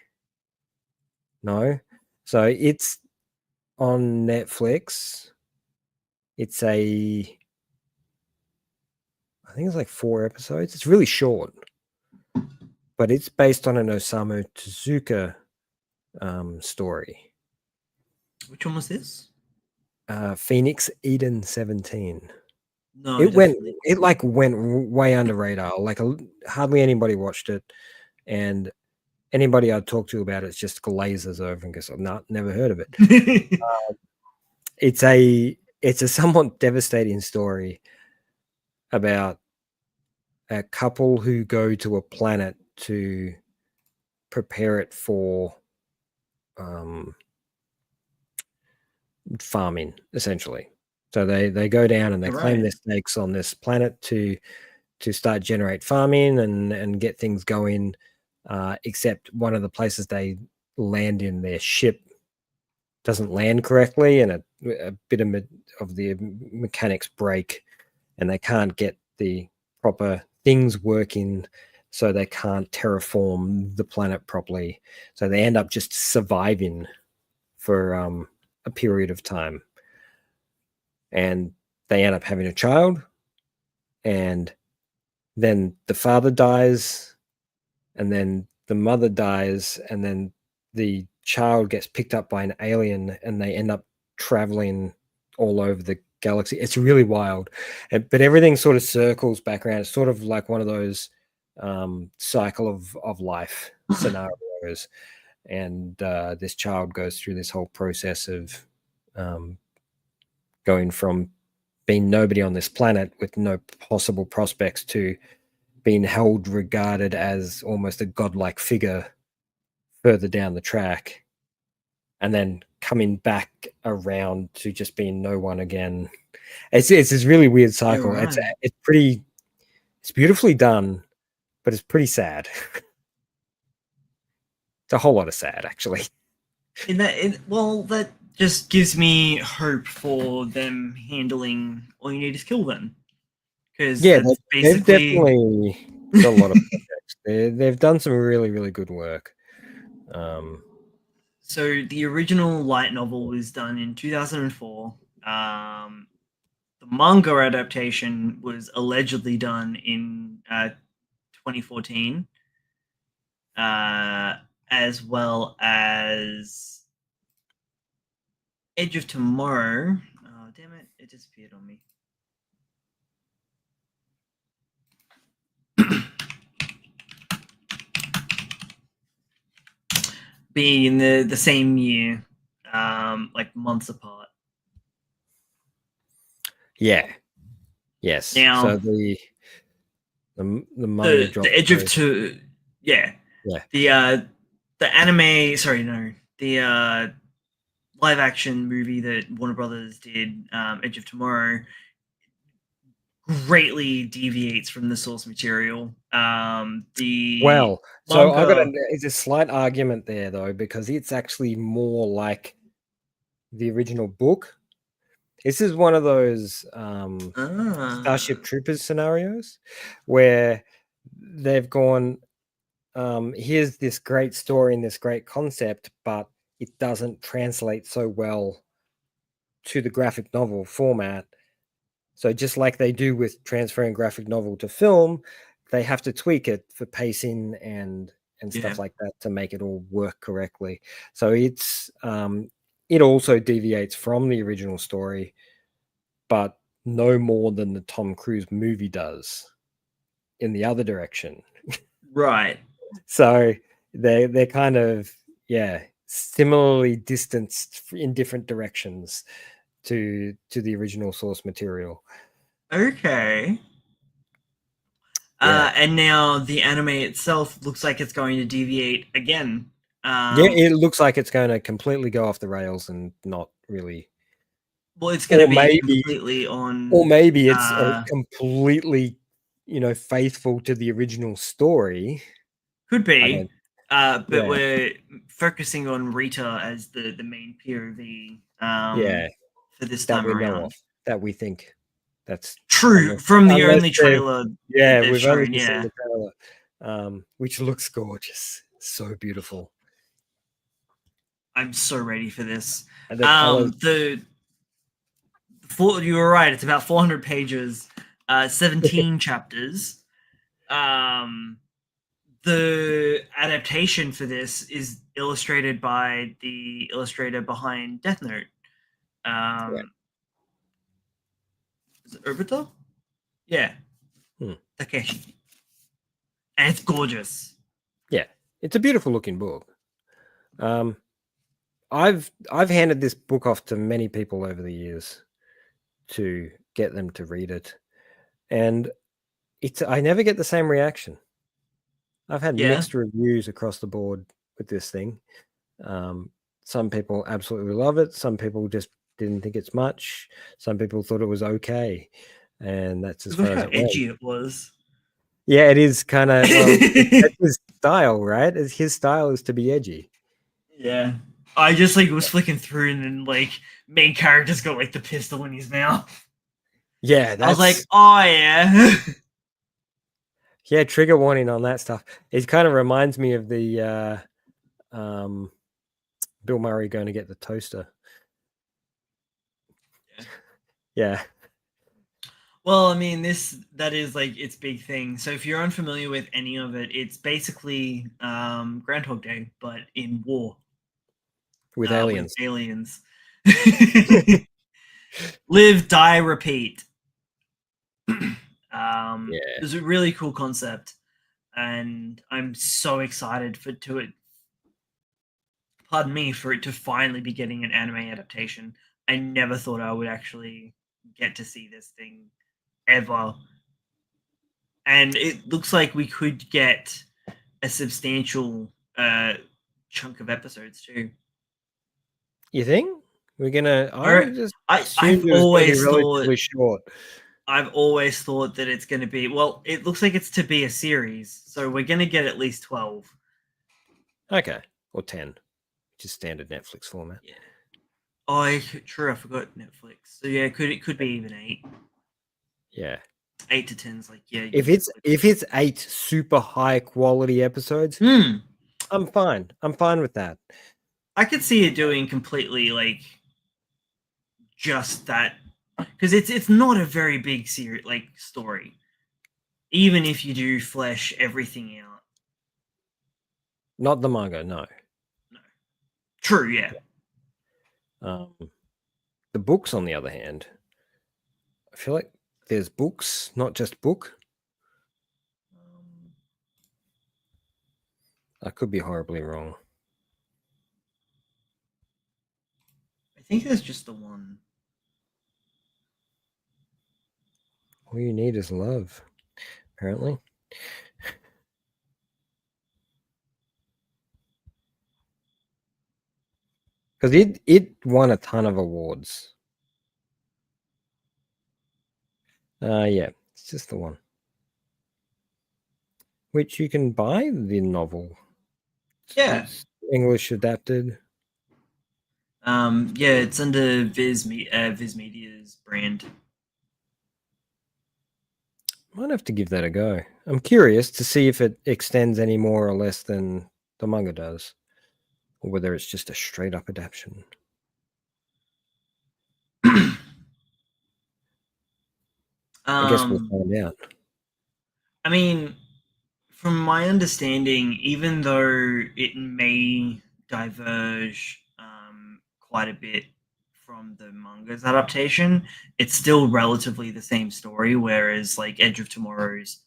No? So it's on Netflix. It's I think it's like 4 episodes. It's really short. But it's based on an Osamu Tezuka story. Which one was this? Phoenix Eden 17. No, It went way under radar. Like hardly anybody watched it, and anybody I talk to about it's just glazes over and goes, "No, never heard of it." It's a somewhat devastating story about a couple who go to a planet to prepare it for farming, essentially. So they go down and they claim their stakes on this planet to start generate farming and get things going. Except one of the places they land in, their ship doesn't land correctly, and a bit of the mechanics break, and they can't get the proper things working, so they can't terraform the planet properly. So they end up just surviving for a period of time, and they end up having a child, and then the father dies, and then the mother dies, and then the child gets picked up by an alien, and they end up traveling all over the galaxy. It's really wild, but everything sort of circles back around. It's sort of like one of those cycle of life scenarios, and this child goes through this whole process of going from being nobody on this planet with no possible prospects to being regarded as almost a godlike figure further down the track, and then coming back around to just being no one again. It's this really weird cycle. Right. It's beautifully done, but it's pretty sad. It's a whole lot of sad, actually. That just gives me hope for them handling All You Need Is Kill then. Because yeah, they've definitely got a lot of projects. They've done some really, really good work. So the original light novel was done in 2004. The manga adaptation was allegedly done in 2014, as well as Edge of Tomorrow. Oh, damn it. It disappeared on me. Being in the same year, like months apart. Yeah. Yes. Now, so the manga the Edge of yeah. The anime. Sorry, no, the live action movie that Warner Brothers did, Edge of Tomorrow, greatly deviates from the source material. The so manga, it's a slight argument there though, because it's actually more like the original book. This is one of those Starship Troopers scenarios where they've gone, here's this great story and this great concept, but it doesn't translate so well to the graphic novel format. So just like they do with transferring graphic novel to film, they have to tweak it for pacing and stuff like that to make it all work correctly. So it's it also deviates from the original story, but no more than the Tom Cruise movie does in the other direction. Right. So they're kind of similarly distanced in different directions to the original source material. Okay. Yeah. And now the anime itself looks like it's going to deviate again. It looks like it's going to completely go off the rails and not really. Well, it's going to Or be maybe, completely on. it's completely, faithful to the original story. Could I be, don't. but Yeah. we're focusing on Rita as the main POV. Yeah. For this That time we know of, around. that we think. That's True, from the unless only they've. trailer that Yeah, they've we've only shown. just seen Yeah. the trailer, which looks gorgeous, so beautiful, I'm so ready for this. and the colors. You were right. It's about 400 pages, 17 chapters. Um, the adaptation for this is illustrated by the illustrator behind Death Note. Yeah. Is it Obito? Yeah, Takeshi, and it's gorgeous. Yeah, it's a beautiful looking book. I've handed this book off to many people over the years to get them to read it, and I never get the same reaction. I've had Yeah, mixed reviews across the board with this thing. Some people absolutely love it. Some people just didn't think it's much. Some people thought it was okay, and that's as look far as how it went. edgy it was. Yeah, it is kind of that's his style, right? His style is to be edgy. Yeah. I just was flicking through and then main character's got the pistol in his mouth. Yeah, I was like, that's oh yeah. yeah, trigger warning on that stuff. It kind of reminds me of the Bill Murray going to get the toaster. Yeah. Well, I mean, that is its big thing. So if you're unfamiliar with any of it, it's basically Groundhog Day, but in war With with aliens. aliens. Live, die, repeat. Yeah. It's a really cool concept, and I'm so excited pardon me, for it to finally be getting an anime adaptation. I never thought I would actually get to see this thing ever. And it looks like we could get a substantial chunk of episodes too. You think? We're gonna I just I've assumed it was gonna be always thought relatively short. that it's going to be, well, it looks like it's to be a series, so we're going to get at least 12. Okay. Or 10. Which is standard Netflix format. Yeah. Oh, true. I forgot Netflix. So yeah, it could be even 8. Yeah. 8 to 10's If it's 8 super high quality episodes, I'm fine. I'm fine with that. I could see it doing completely just that, because it's not a very big series story. Even if you do flesh everything out. Not the manga, no. No. True, yeah. The books, on the other hand, I feel like there's books, not just book. I could be horribly wrong. I think there's just the one. All you need is love, apparently. Because it won a ton of awards. Yeah, it's just the one. Which you can buy the novel. Yeah. It's English adapted. Yeah, it's under Viz Media's brand. Might have to give that a go. I'm curious to see if it extends any more or less than the manga does, or whether it's just a straight up adaptation. I guess we'll Um, find out. I mean, from my understanding, even though it may diverge quite a bit from the manga's adaptation, it's still relatively the same story. Whereas, like Edge of Tomorrow's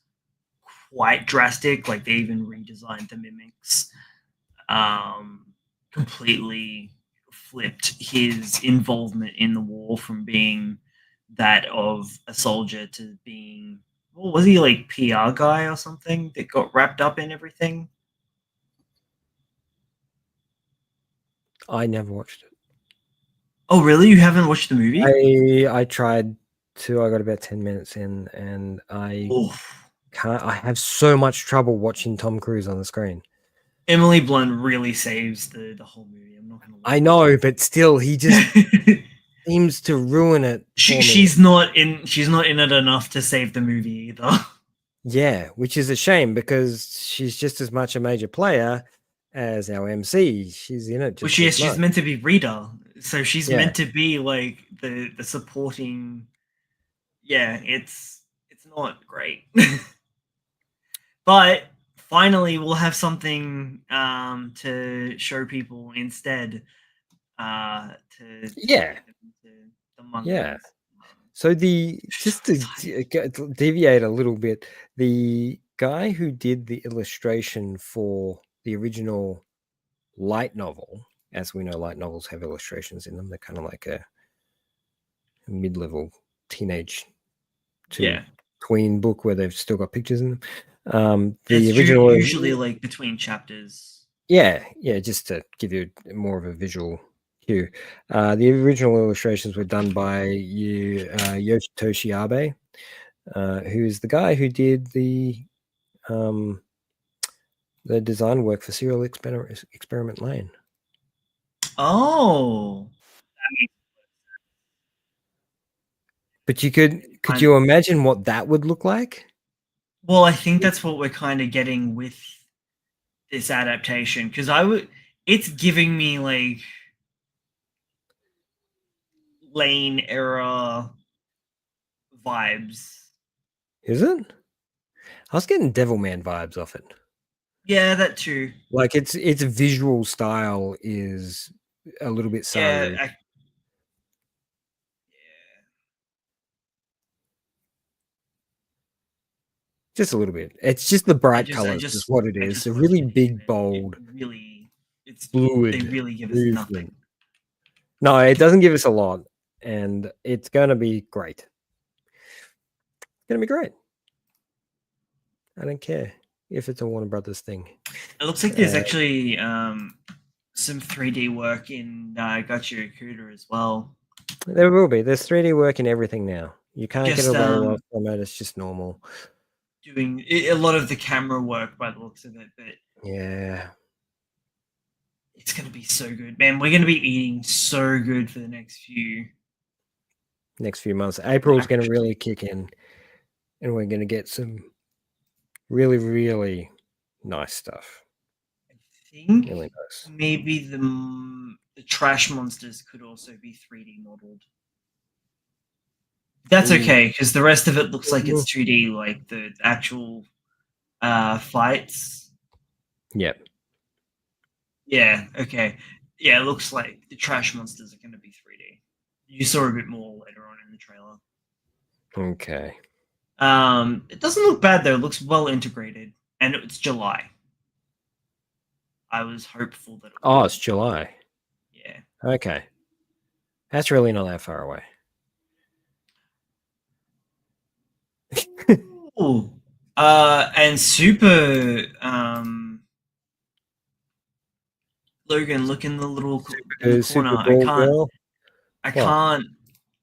quite drastic. Like they even redesigned the mimics, um, completely flipped his involvement in the war from being that of a soldier to being, what was he, like PR guy or something that got wrapped up in everything? I never watched it. Oh, really? You haven't watched the movie? I tried to. I got about 10 minutes in, and I Oof. can't. I have so much trouble watching Tom Cruise on the screen. Emily Blunt really saves the whole movie. I'm not gonna I know, but still, he just lie. seems to ruin it for me. She's not in it enough to save the movie either. Yeah, which is a shame because she's just as much a major player as our MC. She's in it Well, just as she's much. meant to be Rita, so she's Yeah. meant to be like the supporting. Yeah, it's not great, but finally we'll have something to show people instead, to Yeah. get them into the Yeah. mangas. So the So just to excited. deviate a little bit, the guy who did the illustration for the original light novel, as we know, light novels have illustrations in them. They're kind of like a mid-level teenage to Yeah, tween book where they've still got pictures in them. The it's original, usually like between chapters. yeah, just to give you more of a visual cue. The original illustrations were done by Yoshitoshi Abe, who's the guy who did um, the design work for Serial Experiment Lane. Oh, But could kind you imagine what that would look like? well, I think that's what we're kind of getting with this adaptation because it's giving me like Lane era vibes. Is it? I was getting Devilman vibes off it. Yeah, that too. Like its visual style is a little bit Yeah, Saru, yeah. just a little bit. It's just the bright I colors is just, what it I is. just A love really the big, anime. It bold, really, it's they fluid really give us nothing. movement. No, it doesn't give us a lot, and it's gonna be great. It's gonna be great. I don't care if it's a Warner Brothers thing. It looks like there's actually some 3D work in Gacha Yakuta as well. There will be. There's 3D work in everything now. You can't get Just away from it. It's just normal. doing a lot of the camera work by the looks of it, but Yeah. it's gonna be so good, man. We're gonna be eating so good for the Next few months, April's going to actually. really kick in, and we're going to get some really, really nice stuff. I think Really nice. maybe the trash monsters could also be 3D modeled. That's Ooh. okay because the rest of it looks like it's 2D, like the actual fights. Yep. Yeah, okay. Yeah, it looks like the trash monsters are going to be 3D. You saw a bit more later on in the trailer. Okay. It doesn't look bad though. It looks well integrated, and it's July. I was hopeful that it would Oh, be. it's July. Yeah. Okay. That's really not that far away. Ooh. And super. Logan, look in the corner. Super Ball Girl. I What? can't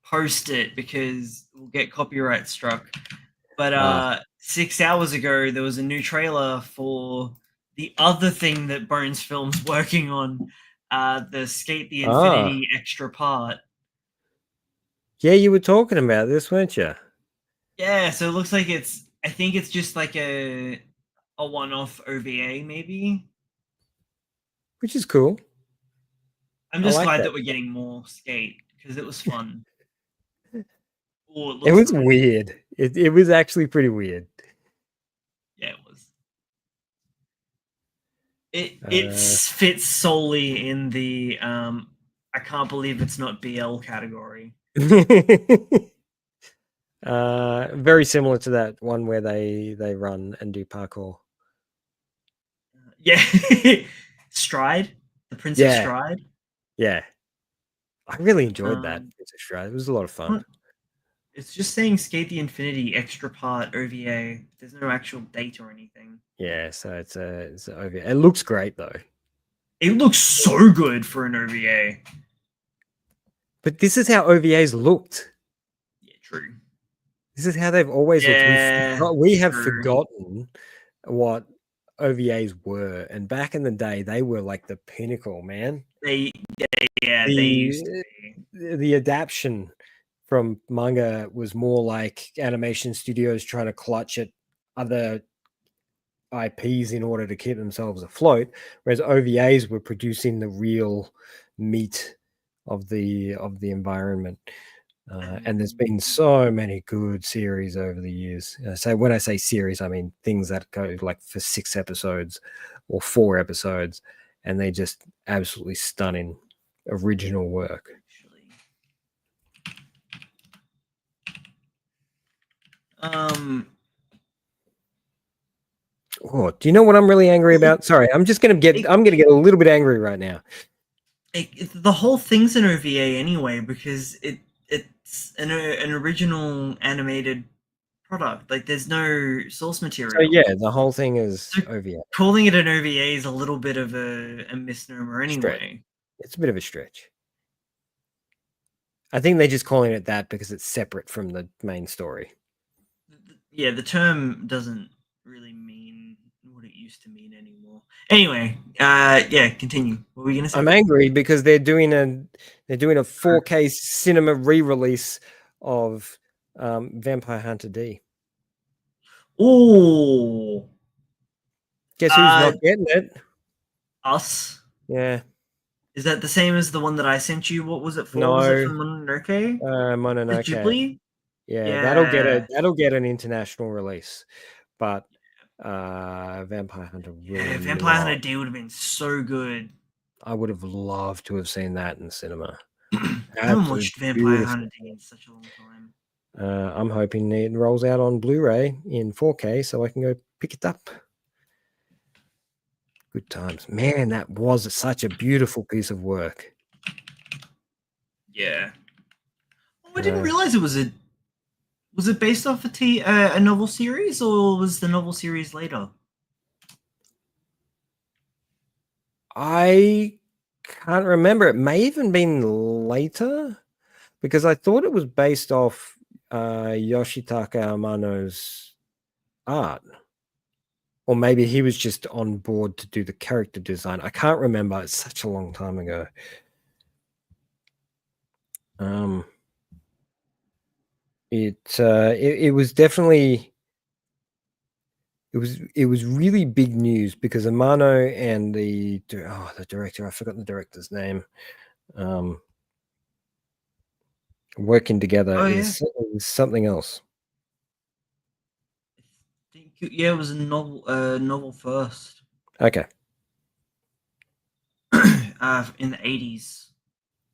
post it because we'll get copyright struck. But Ah. 6 hours ago, there was a new trailer for the other thing that Bones Film's working on, the Skate the Ah. Infinity extra part. Yeah, you were talking about this, weren't you? Yeah, so it looks like I think it's just like a one-off OVA, maybe. Which is cool. I'm I just like glad that. that we're getting more Skate because it was fun. Oh, it It looks was really. weird. It was actually pretty weird. Yeah, it was. It fits solely in the I can't believe it's not BL category. Very similar to that one where they run and do parkour. Yeah, Stride, the Prince of Yeah, Stride. yeah. I really enjoyed that. Um, It's Australia. It was a lot of fun. what? It's just saying Skate the Infinity extra part OVA. There's no actual date or anything. Yeah, so it's over. It looks great though. It looks so good for an OVA. But this is how OVAs looked. Yeah, true. This is how they've always looked. Yeah, We have true. forgotten what OVAs were, and back in the day, they were like the pinnacle, man. They used to be. The adaptation from manga was more like animation studios trying to clutch at other IPs in order to keep themselves afloat, whereas OVAs were producing the real meat of the environment. And there's been so many good series over the years. So when I say series, I mean things that go like for 6 episodes or 4 episodes, and they just absolutely stunning original work. Actually, Oh, do you know what I'm really angry about? Sorry, I'm gonna get a little bit angry right now. the whole thing's an OVA anyway because it's an original animated product. Like there's no source So material. yeah, the whole thing is So OVA. calling it an OVA is a little bit of a misnomer Stretch. anyway. It's a bit of a stretch. I think they're just calling it that because it's separate from the main story. Yeah, the term doesn't really mean what it used to mean anymore. Anyway, yeah, continue. What were you gonna say? I'm angry because they're doing a 4K cinema re-release of Vampire Hunter D. Oh, Guess who's not getting it? us. Yeah, Is that the same as the one that I sent you? What was it for? Was it no, from Mononoke? The Mononoke. Ghibli? Yeah, Yeah. that'll get an international release, but Vampire Hunter will Yeah, Vampire not. Hunter D would have been so good. I would have loved to have seen that in the cinema. I haven't Absolutely watched Vampire beautiful. Hunter D in such a long time. I'm hoping it rolls out on Blu-ray in 4K so I can go pick it up. Good times. Man, that was such a beautiful piece of work. Yeah. Oh, I didn't realize it was a. Was it based off a novel series, or was the novel series later? I can't remember. It may even been later because I thought it was based off Yoshitaka Amano's art. Or maybe he was just on board to do the character design. I can't remember. It's such a long time ago. It was definitely it was really big news because Amano and the director, I forgot the director's name, working together Oh yeah, is something else. yeah, it was a novel first. Okay. In the 80s.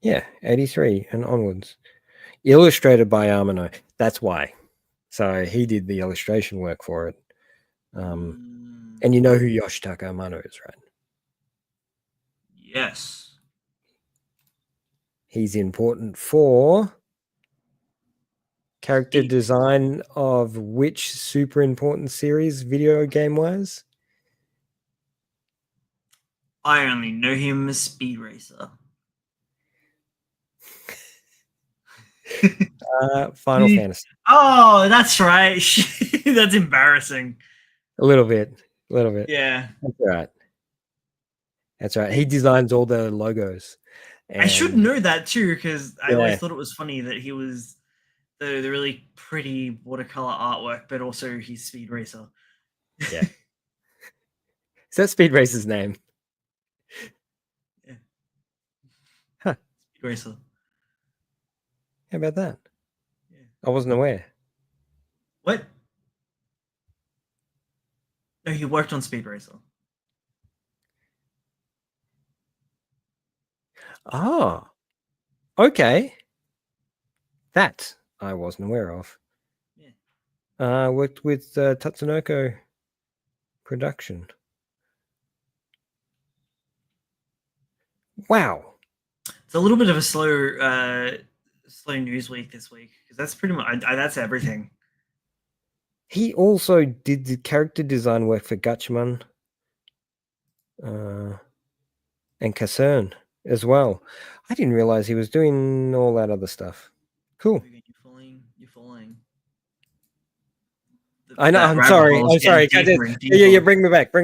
Yeah, 83 and onwards. Illustrated by Amano. That's why. So he did the illustration work for it. And you know who Yoshitaka Amano is, right? Yes. He's important for character Speed. design of which super important series video game wise? I only know him as Speed Racer. Final Fantasy. Oh, that's right. That's embarrassing. A little bit. A little bit. Yeah. That's right. That's right. He designs all the logos. I should And know that too because I yeah, always thought it was funny that he was the really pretty watercolor artwork, but also he's Speed Racer. yeah. Is that Speed Racer's name? Yeah, Huh. Speed Racer. How about that? Yeah. I wasn't aware. What? No, he worked on Speed Racer. Ah, okay. That I wasn't aware of. Yeah. Worked with Tatsunoko Production. Wow. It's a little bit of a slow news week this week because that's pretty much that's everything. He also did the character design work for Gatchaman and Kasern as well. I didn't realize he was doing all that other stuff. Cool. You're falling. I know. That I'm rabbit sorry. hole is I'm getting sorry. deeper and deeper. Yeah. Bring me back.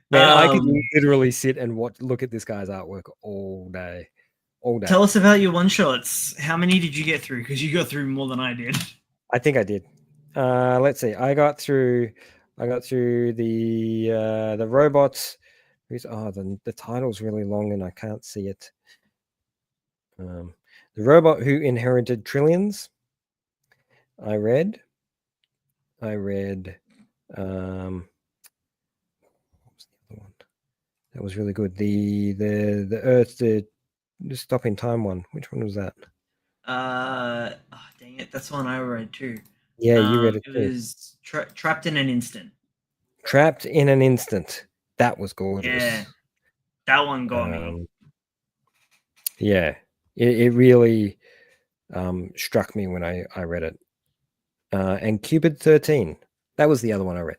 Man, I could literally sit and look at this guy's artwork all day. Tell us about your one shots. How many did you get through? Because you got through more than I did. I think I did. Let's see. I got through the robots. The title's really long and I can't see it. The robot who inherited trillions. I read. What was the other one? That was really good. The Earth, the stopping time one. Which one was that? Dang it, that's one I read too. Yeah, you read it It too. was Trapped in an Instant. Trapped in an Instant. That was gorgeous. Yeah, that one got me. Yeah, it really struck me when I read it. And Cupid 13. That was the other one I read.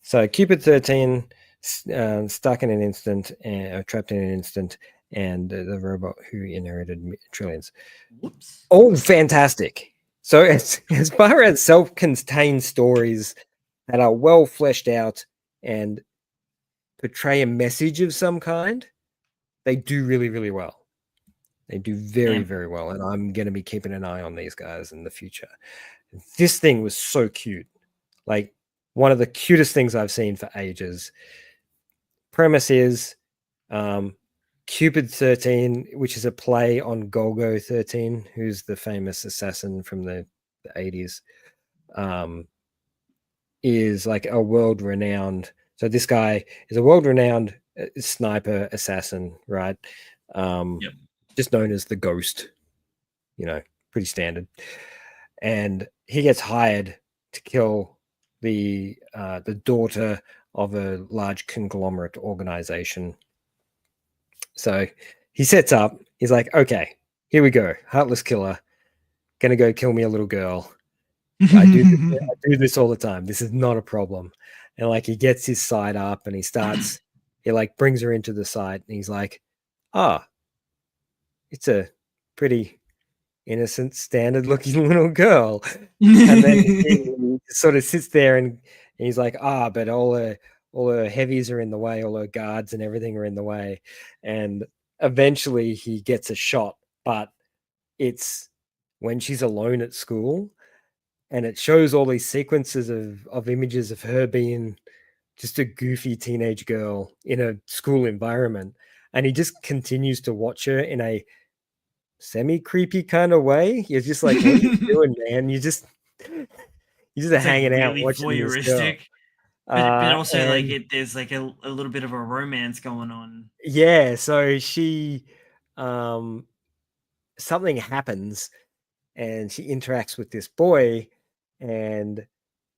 So Cupid 13, Stuck in an Instant, Trapped in an Instant, and the robot who inherited trillions. Whoops. Oh, fantastic. So as far as self-contained stories that are well fleshed out and portray a message of some kind, they do really, really well. They do very, very well. And I'm going to be keeping an eye on these guys in the future. This thing was so cute. Like one of the cutest things I've seen for ages. Premise is Cupid 13, which is a play on Golgo 13, who's the famous assassin from the 80s, is like a world-renowned. So this guy is a world-renowned sniper assassin, right? Yep. Just known as the Ghost, pretty standard. And he gets hired to kill the daughter of a large conglomerate organization. So he sets up. He's like, okay, here we go. Heartless killer. Gonna go kill me a little girl. I do this all the time. This is not a problem. And like he gets his site up and he like brings her into the site and he's like, it's a pretty innocent, standard looking little girl. And then he sort of sits there and he's like, but all her heavies are in the way, all her guards and everything are in the way. And eventually he gets a shot, but it's when she's alone at school and it shows all these sequences of images of her being just a goofy teenage girl in a school environment. And he just continues to watch her in a semi-creepy kind of way. You're just like, what are you doing, man? You're just hanging like out really watching this girl. but also like there's like a little bit of a romance going on. Yeah, so she something happens and she interacts with this boy and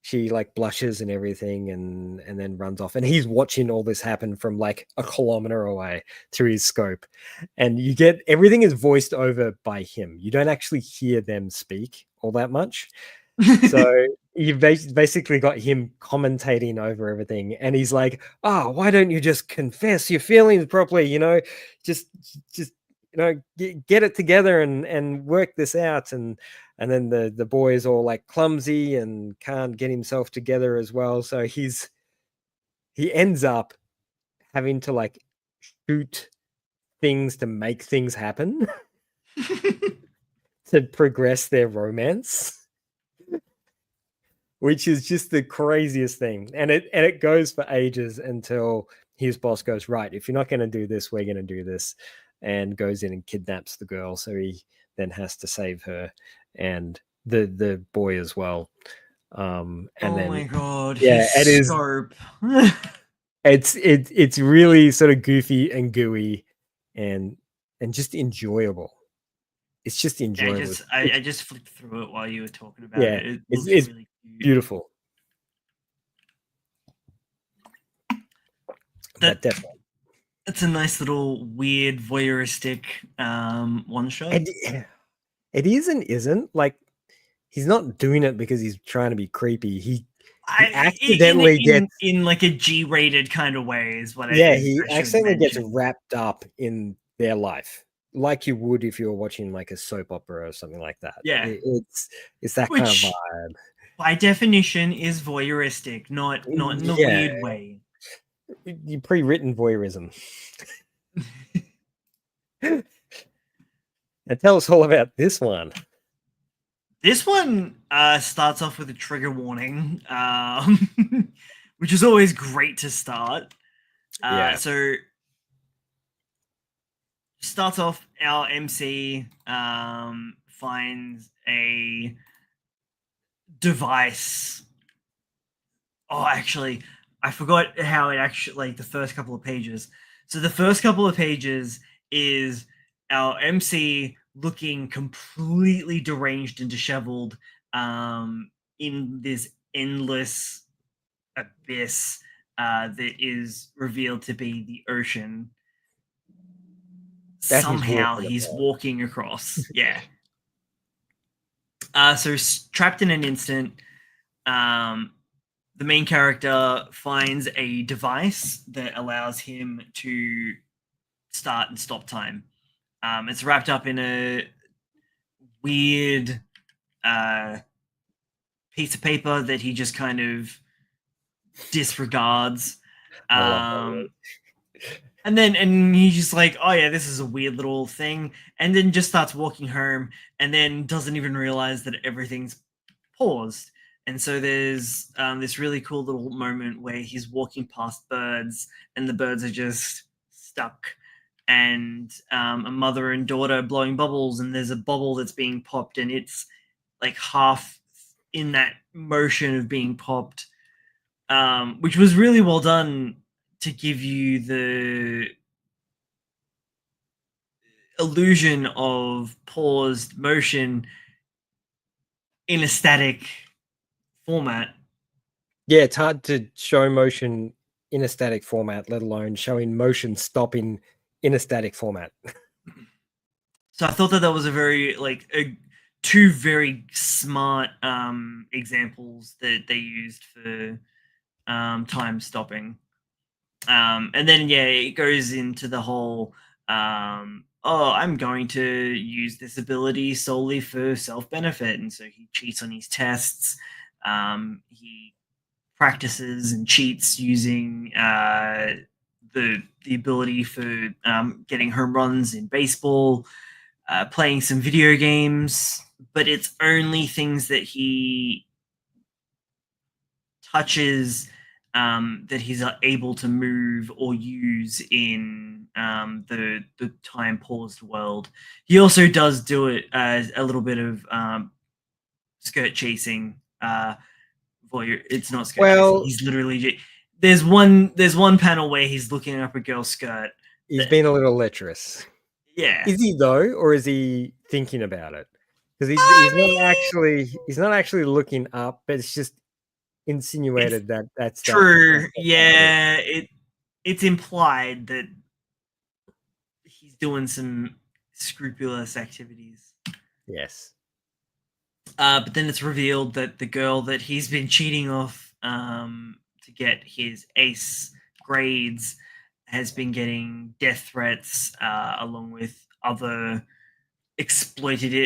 she like blushes and everything and then runs off and he's watching all this happen from like a kilometer away through his scope, and you get everything is voiced over by him. You don't actually hear them speak all that much. So you've basically got him commentating over everything and he's like, why don't you just confess your feelings properly, just get it together and work this out. And then the boy is all like clumsy and can't get himself together as well, so he ends up having to like shoot things to make things happen to progress their romance, which is just the craziest thing. And it goes for ages until his boss goes, right, if you're not going to do this, we're going to do this, and goes in and kidnaps the girl. So then has to save her and the boy as well. And Oh then my god, yeah, his it is. scope. It's really sort of goofy and gooey, and just enjoyable. It's just Yeah, enjoyable. I just flicked through it while you were talking about Yeah, it. It it's looks really cute. beautiful. That But definitely, It's a nice little weird voyeuristic one shot. and it is and isn't like he's not doing it because he's trying to be creepy. He accidentally gets In like a G-rated kind of way is what he I should accidentally gets mention. wrapped up in their life, like you would if you were watching like a soap opera or something like that. Yeah, It's that kind of which vibe. by definition is voyeuristic, not in the Yeah, weird way. you pre-written voyeurism. Now tell us all about this one. This one starts off with a trigger warning, which is always great to start. Yeah. So starts off, our MC finds a device. Oh, actually, I forgot how it actually, like, the first couple of pages. So the first couple of pages is our MC looking completely deranged and disheveled in this endless abyss that is revealed to be the ocean. That he's Somehow walking he's across. walking across. Yeah. So trapped in an instant, um, the main character finds a device that allows him to start and stop time. It's wrapped up in a weird piece of paper that he just kind of disregards. I love that. And he's just like, oh yeah, this is a weird little thing, and then just starts walking home, and then doesn't even realize that everything's paused. And so there's this really cool little moment where he's walking past birds, and the birds are just stuck, and a mother and daughter blowing bubbles, and there's a bubble that's being popped, and it's like half in that motion of being popped, which was really well done to give you the illusion of paused motion in a static format. Yeah, it's hard to show motion in a static format, let alone showing motion stopping in a static format. So I thought that was a very two very smart examples that they used for time stopping. And then yeah, it goes into the whole oh, I'm going to use this ability solely for self benefit, and so he cheats on his tests. He practices and cheats using the ability for getting home runs in baseball, playing some video games, but it's only things that he touches that he's able to move or use in the time paused world. He also does do it as a little bit of skirt chasing. It's not skirt chasing. Well, He's literally there's one panel where he's looking up a girl's skirt. he's That, been a little lecherous. yeah, Is he though, or is he thinking about it? Because I mean, he's not actually looking up, but it's just it's insinuated that that's true. what that is. Yeah, it's implied that he's doing some scrupulous activities. Yes. But then it's revealed that the girl that he's been cheating off to get his ace grades has been getting death threats along with other expletives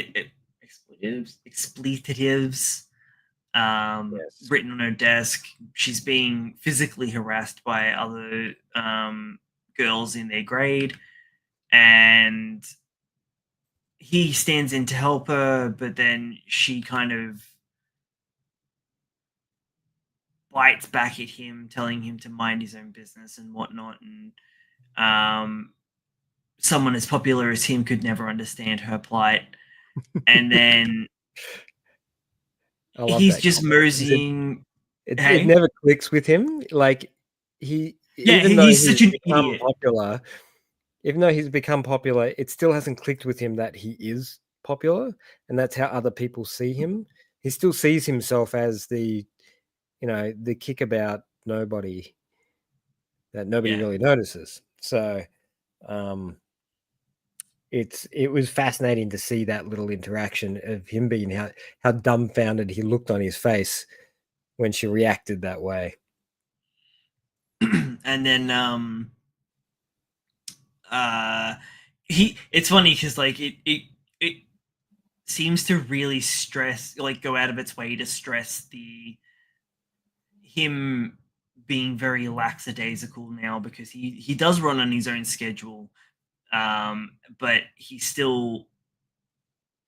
Yes. written on her desk. She's being physically harassed by other girls in their grade, and he stands in to help her, but then she kind of bites back at him, telling him to mind his own business and whatnot. And someone as popular as him could never understand her plight. and then I love he's that just comment 'cause moseying. it Hey, never clicks with him. Like yeah, even though he's he's such an become idiot. popular, it still hasn't clicked with him that he is popular, and that's how other people see him. He still sees himself as the kickabout nobody that nobody Yeah. really notices. So um, it was fascinating to see that little interaction of him being how dumbfounded he looked on his face when she reacted that way. And then uh it's funny because like it seems to really stress, like go out of its way to stress the him being very lackadaisical now, because he does run on his own schedule, but he still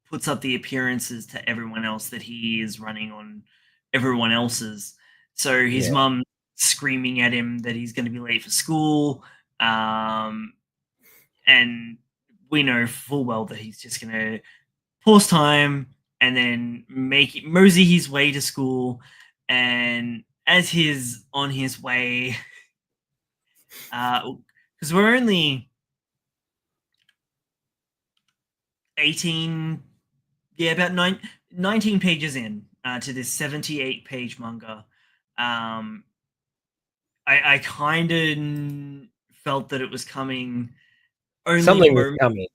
puts up the appearances to everyone else that he is running on everyone else's. So his Yeah, mum screaming at him that he's going to be late for school, um, and we know full well that he's just going to pause time and then make mosey his way to school. And as he's on his way, because we're only 18, yeah, about 19 pages in to this 78-page manga. um I kind of felt that it was coming only something was coming.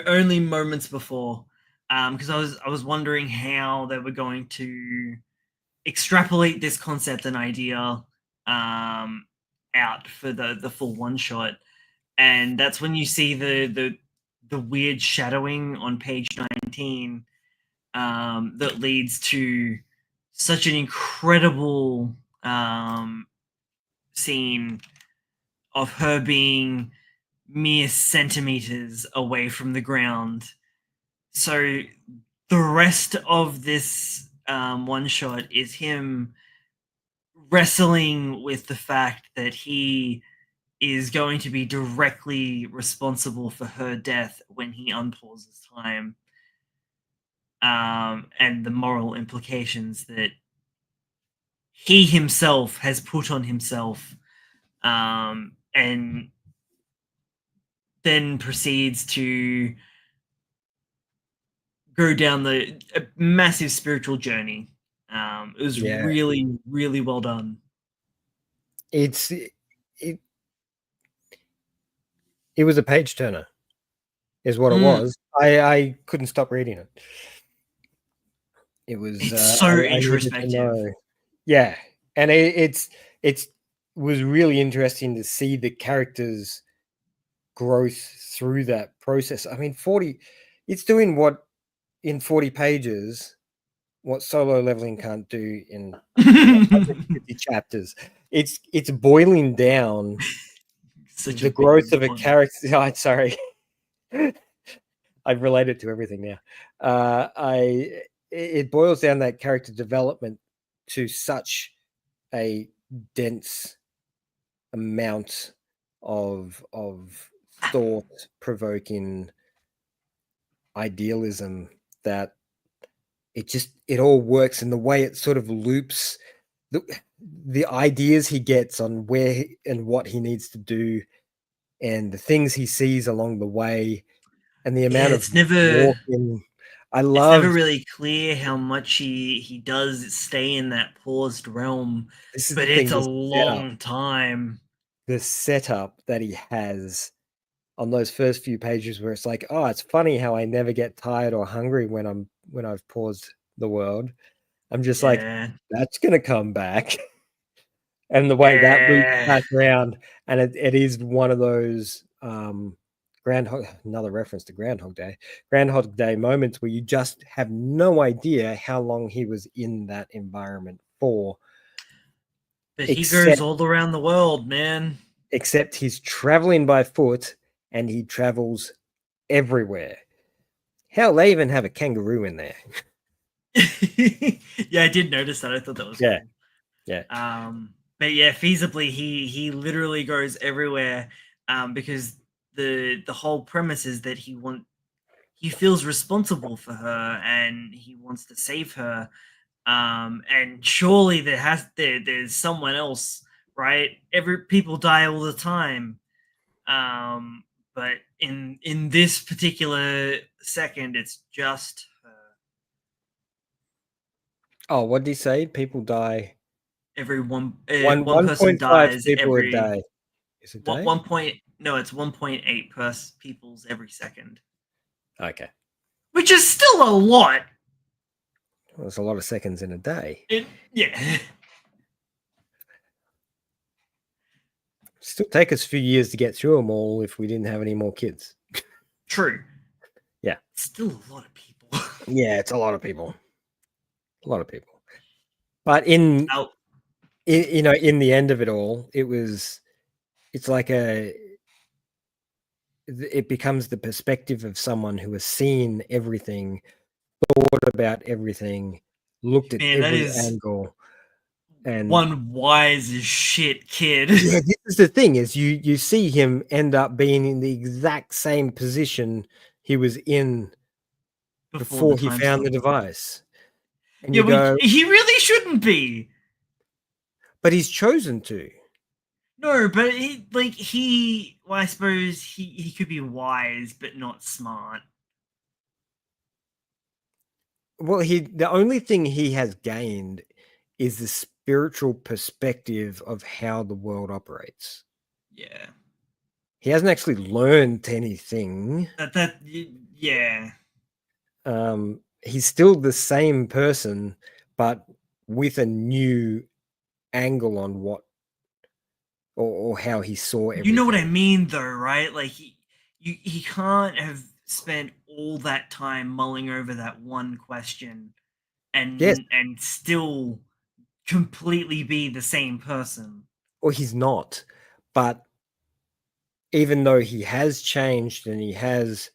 only moments before, because I was wondering how they were going to extrapolate this concept and idea um out for the full one shot. And that's when you see the weird shadowing on page 19, that leads to such an incredible scene of her being mere centimeters away from the ground. So the rest of this one shot is him wrestling with the fact that he is going to be directly responsible for her death when he unpauses time, and the moral implications that he himself has put on himself, and then proceeds to go down the a massive spiritual journey. It was Yeah, really, really well done. it it was a page turner, is what it Mm, was. I couldn't stop reading it. It was it's so I needed to introspective. know. Yeah, and it's was really interesting to see the characters' growth through that process. I mean, 40, it's doing what in 40 pages what solo leveling can't do in 150 chapters. It's boiling down Such a the big growth of a one. character. Oh, sorry, I've related to everything now. It boils down that character development to such a dense amount of thought provoking idealism that it all works, in the way it sort of loops the the ideas he gets on where and what he needs to do, and the things he sees along the way, and the Yeah, amount of walking. I it's never loved really clear how much he does stay in that paused realm, this is the but thing, it's a long time. the setup that he has on those first few pages where it's like, oh, it's funny how I never get tired or hungry when I've paused the world. I'm just like, Yeah, that's gonna come back. And the way that loops yeah, back around, and it is one of those groundhog another reference to Groundhog Day moments where you just have no idea how long he was in that environment for, but he goes except all around the world, man. he's traveling by foot, and he travels everywhere. Hell, they even have a kangaroo in there. Yeah, I did notice that. I thought that was Yeah, cool. yeah. But yeah, feasibly, he literally goes everywhere, because the whole premise is that he wants he feels responsible for her and he wants to save her. And surely there's someone else, right? Every people die all the time. But in this particular second, it's just her. Oh, what did he say? People die. Every one One person point five dies people a every day. Is it a one, day? 1 point no, it's 1.8 people's every second, Okay. which is still a lot. Well, there's a lot of seconds in a day. Yeah. Still take us a few years to get through them all if we didn't have any more kids. True. Yeah. Still a lot of people. Yeah, it's a lot of people. A lot of people. But in you know, in the end of it all, it's like it becomes the perspective of someone who has seen everything, thought about everything, looked at Man, that every is angle, and one wise as shit kid. yeah, this is the thing: is you see him end up being in the exact same position he was in Before the before he time found the stone. device, and Yeah, you well, go, he really shouldn't be. but he's chosen to. No, but well, I suppose he could be wise but not smart. Well, the only thing he has gained is the spiritual perspective of how the world operates. Yeah. He hasn't actually learned anything. Yeah. He's still the same person, but with a new angle on what or how he saw You know what I everything. mean, though, right? Like he can't have spent all that time mulling over that one question Yes, and still completely be the same person. or he's not. But even though he has changed and he has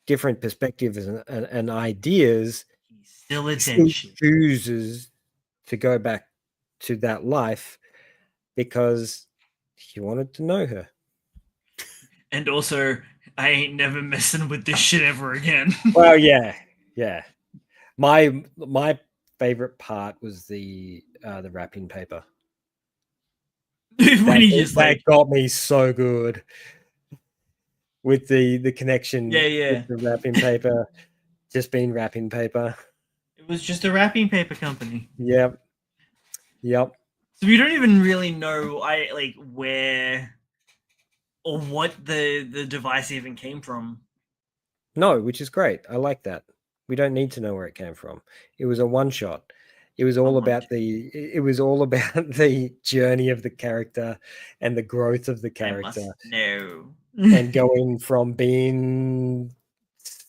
different perspectives and ideas, He's still a he dead still shit. chooses to go back to that life because he wanted to know her. And also, I ain't never messing with this shit ever again. Well, yeah, yeah. My favorite part was the wrapping paper. When That he just that like, got me so good with the connection with yeah. the wrapping paper just being wrapping paper. It was just a wrapping paper company. Yep, yep. So we don't even really know where or what the device even came from. No, which is great. I like that. We don't need to know where it came from. It was a one shot. It was all Someone about the journey of the character and the growth of the I character must know. and going from being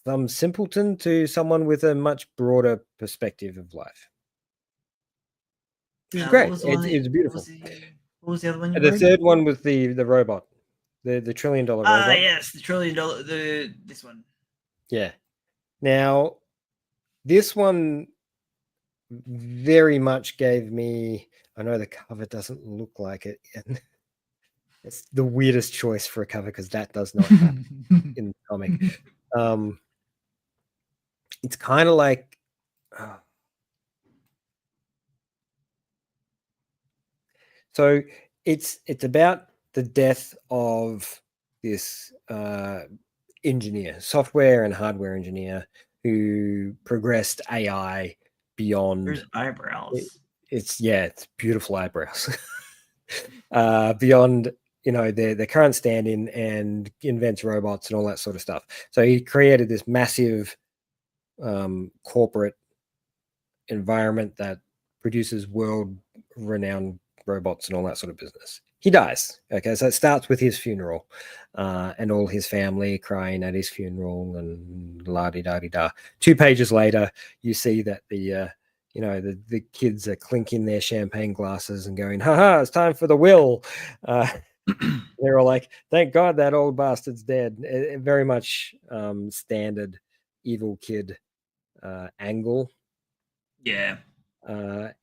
some simpleton to someone with a much broader perspective of life. Which is What great. was the one? It's beautiful. What was the other one you And the read? third one was the robot, the $1 trillion Ah, robot. yes, the $1 trillion. This one. Yeah. Now, this one very much gave me. I know the cover doesn't look like it, and it's the weirdest choice for a cover because that does not happen in the comic. It's kind of like. So it's about the death of this engineer, software and hardware engineer who progressed AI beyond There's eyebrows. it's beautiful eyebrows. Beyond their current stand-in and invents robots and all that sort of stuff. So he created this massive corporate environment that produces world-renowned robots and all that sort of business. He dies. Okay, so it starts with his funeral and all his family crying at his funeral and la di da di da. 2 pages later, you see that the kids are clinking their champagne glasses and going, "Ha, it's time for the will." They're all like, "Thank God that old bastard's dead." Very much standard evil kid angle. Yeah.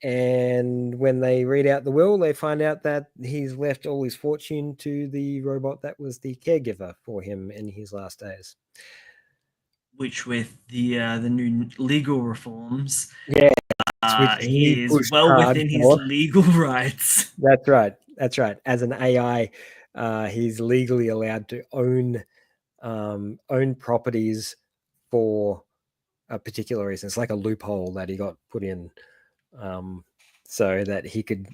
And when they read out the will, they find out that he's left all his fortune to the robot that was the caregiver for him in his last days. which with the new legal reforms, Yeah, which he he is pushed well hard within his for. legal rights. That's right. That's right. As an AI, he's legally allowed to own properties for a particular reason. It's like a loophole that he got put in, so that he could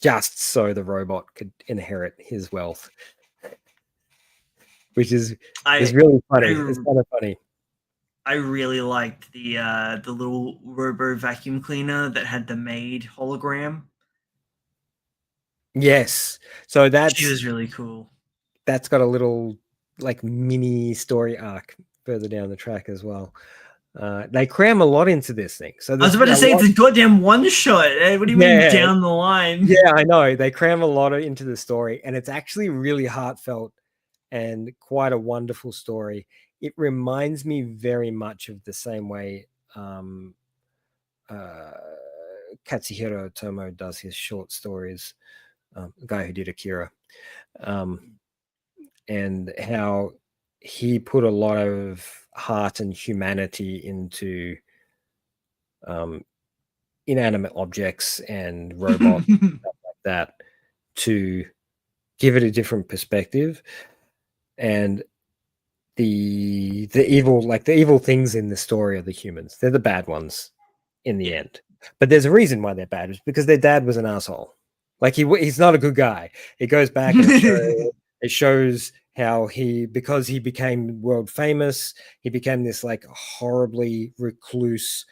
just so the robot could inherit his wealth, which is I really funny. It's I kind of funny. I really liked the little robo vacuum cleaner that had the maid hologram. Yes. So She was really cool. that's got a little like mini story arc further down the track as well. They cram a lot into this thing. So I was there's about to a say it's lot. a goddamn one shot. What do you mean Yeah, down the line? yeah, I know. They cram a lot into the story, and it's actually really heartfelt and quite a wonderful story. It reminds me very much of the same way uh, Katsuhiro Otomo does his short stories, the guy who did Akira, and how he put a lot of heart and humanity into um, inanimate objects and robots, stuff like that, to give it a different perspective. And the evil, like the evil things in the story are the humans. They're the bad ones in the Yeah. end. But there's a reason why they're bad. It's because their dad was an asshole. Like he's not a good guy. It goes back and it shows how because he became world famous, he became this like horribly recluse,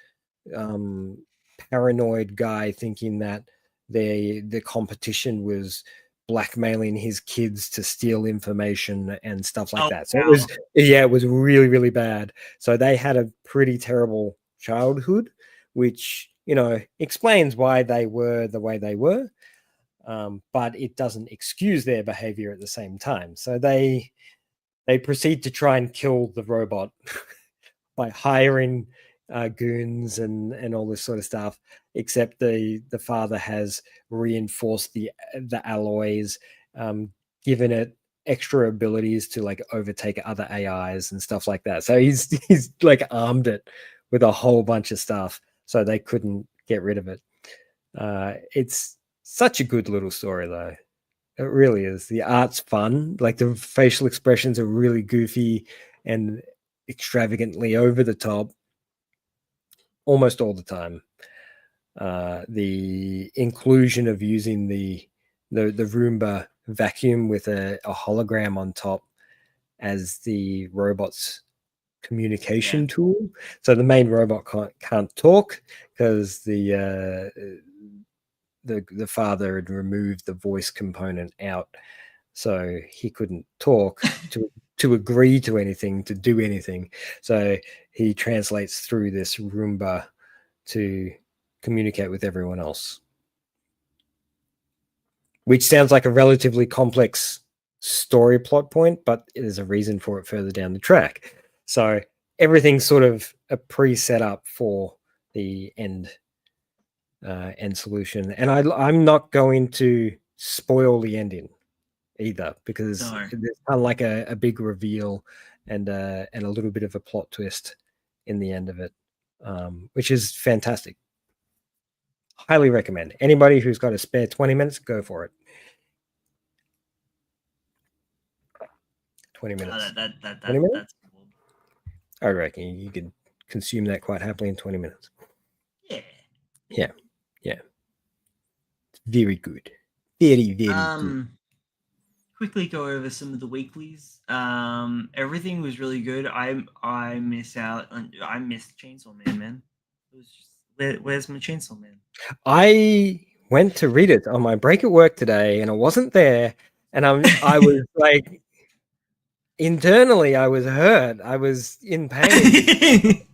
um, paranoid guy, thinking that the competition was blackmailing his kids to steal information and stuff like Oh that. So wow. it was really, really bad. So they had a pretty terrible childhood, which, explains why they were the way they were. But it doesn't excuse their behavior at the same time. So they proceed to try and kill the robot by hiring goons and all this sort of stuff. Except the father has reinforced the alloys, um, given it extra abilities to like overtake other AIs and stuff like that. So he's like armed it with a whole bunch of stuff, so they couldn't get rid of it. It's such a good little story, though. It really is. The art's fun. Like the facial expressions are really goofy and extravagantly over the top almost all the time. The inclusion of using the Roomba vacuum with a hologram on top as the robot's Yeah. communication tool. So the main robot can't talk because the father had removed the voice component out, so he couldn't talk to agree to anything, to do anything. So he translates through this Roomba to communicate with everyone else, which sounds like a relatively complex story plot point, but there's a reason for it further down the track. So everything's sort of a pre-set up for the end solution. And I'm not going to spoil the ending either, because No. there's kind of like a big reveal and a little bit of a plot twist in the end of it, which is fantastic. Highly recommend. Anybody who's got a spare 20 minutes, go for it. 20 minutes. 20 minutes? That's cool. I reckon you could consume that quite happily in 20 minutes. Yeah. Yeah. Yeah. Very good. Very, very good. Quickly go over some of the weeklies. Everything was really good. I missed Chainsaw Man, man. It was just where's my Chainsaw Man? I went to read it on my break at work today and I wasn't there. And I was like, internally, I was hurt. I was in pain.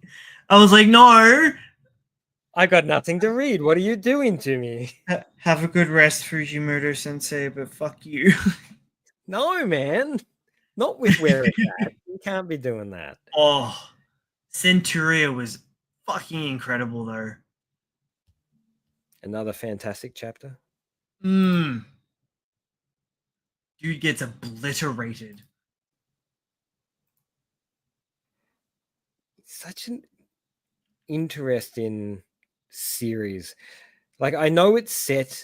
I was like, no. I got nothing to read. What are you doing to me? Have a good rest, Fujimoto Sensei, but fuck you. No, man. Not with where it's at. You can't be doing that. Oh, Centuria was fucking incredible, though. Another fantastic chapter. Dude gets obliterated. such an interesting series. Like, I know it's set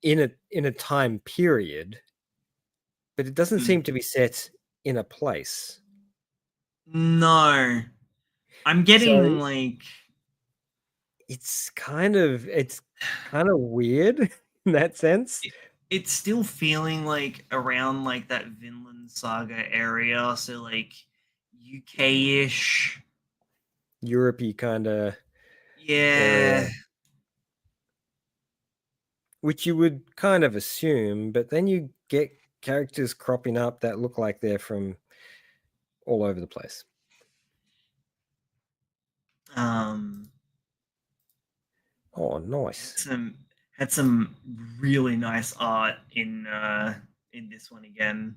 in a time period, but it doesn't seem to be set in a place. No, I'm So getting like it's kind of weird in that sense. it's still feeling like around like that Vinland Saga area, so like UK-ish. Europe-y kind of area, Yeah. which you would kind of assume, but then you get characters cropping up that look like they're from all over the place. Um Oh, nice. had some really nice art in this one again.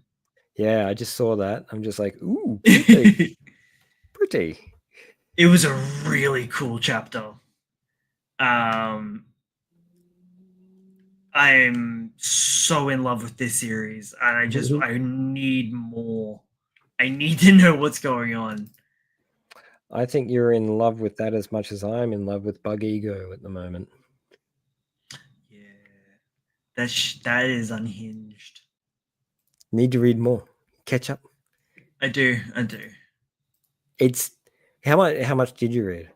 Yeah, I just saw that. I'm just like, ooh, pretty, pretty. It was a really cool chapter. Um I'm so in love with this series, and I need more. I need to know what's going on. I think you're in love with that as much as I'm in love with Bug Ego at the moment. Yeah, that is unhinged. Need to read more. Catch up. I do, I do. It's how much did you read?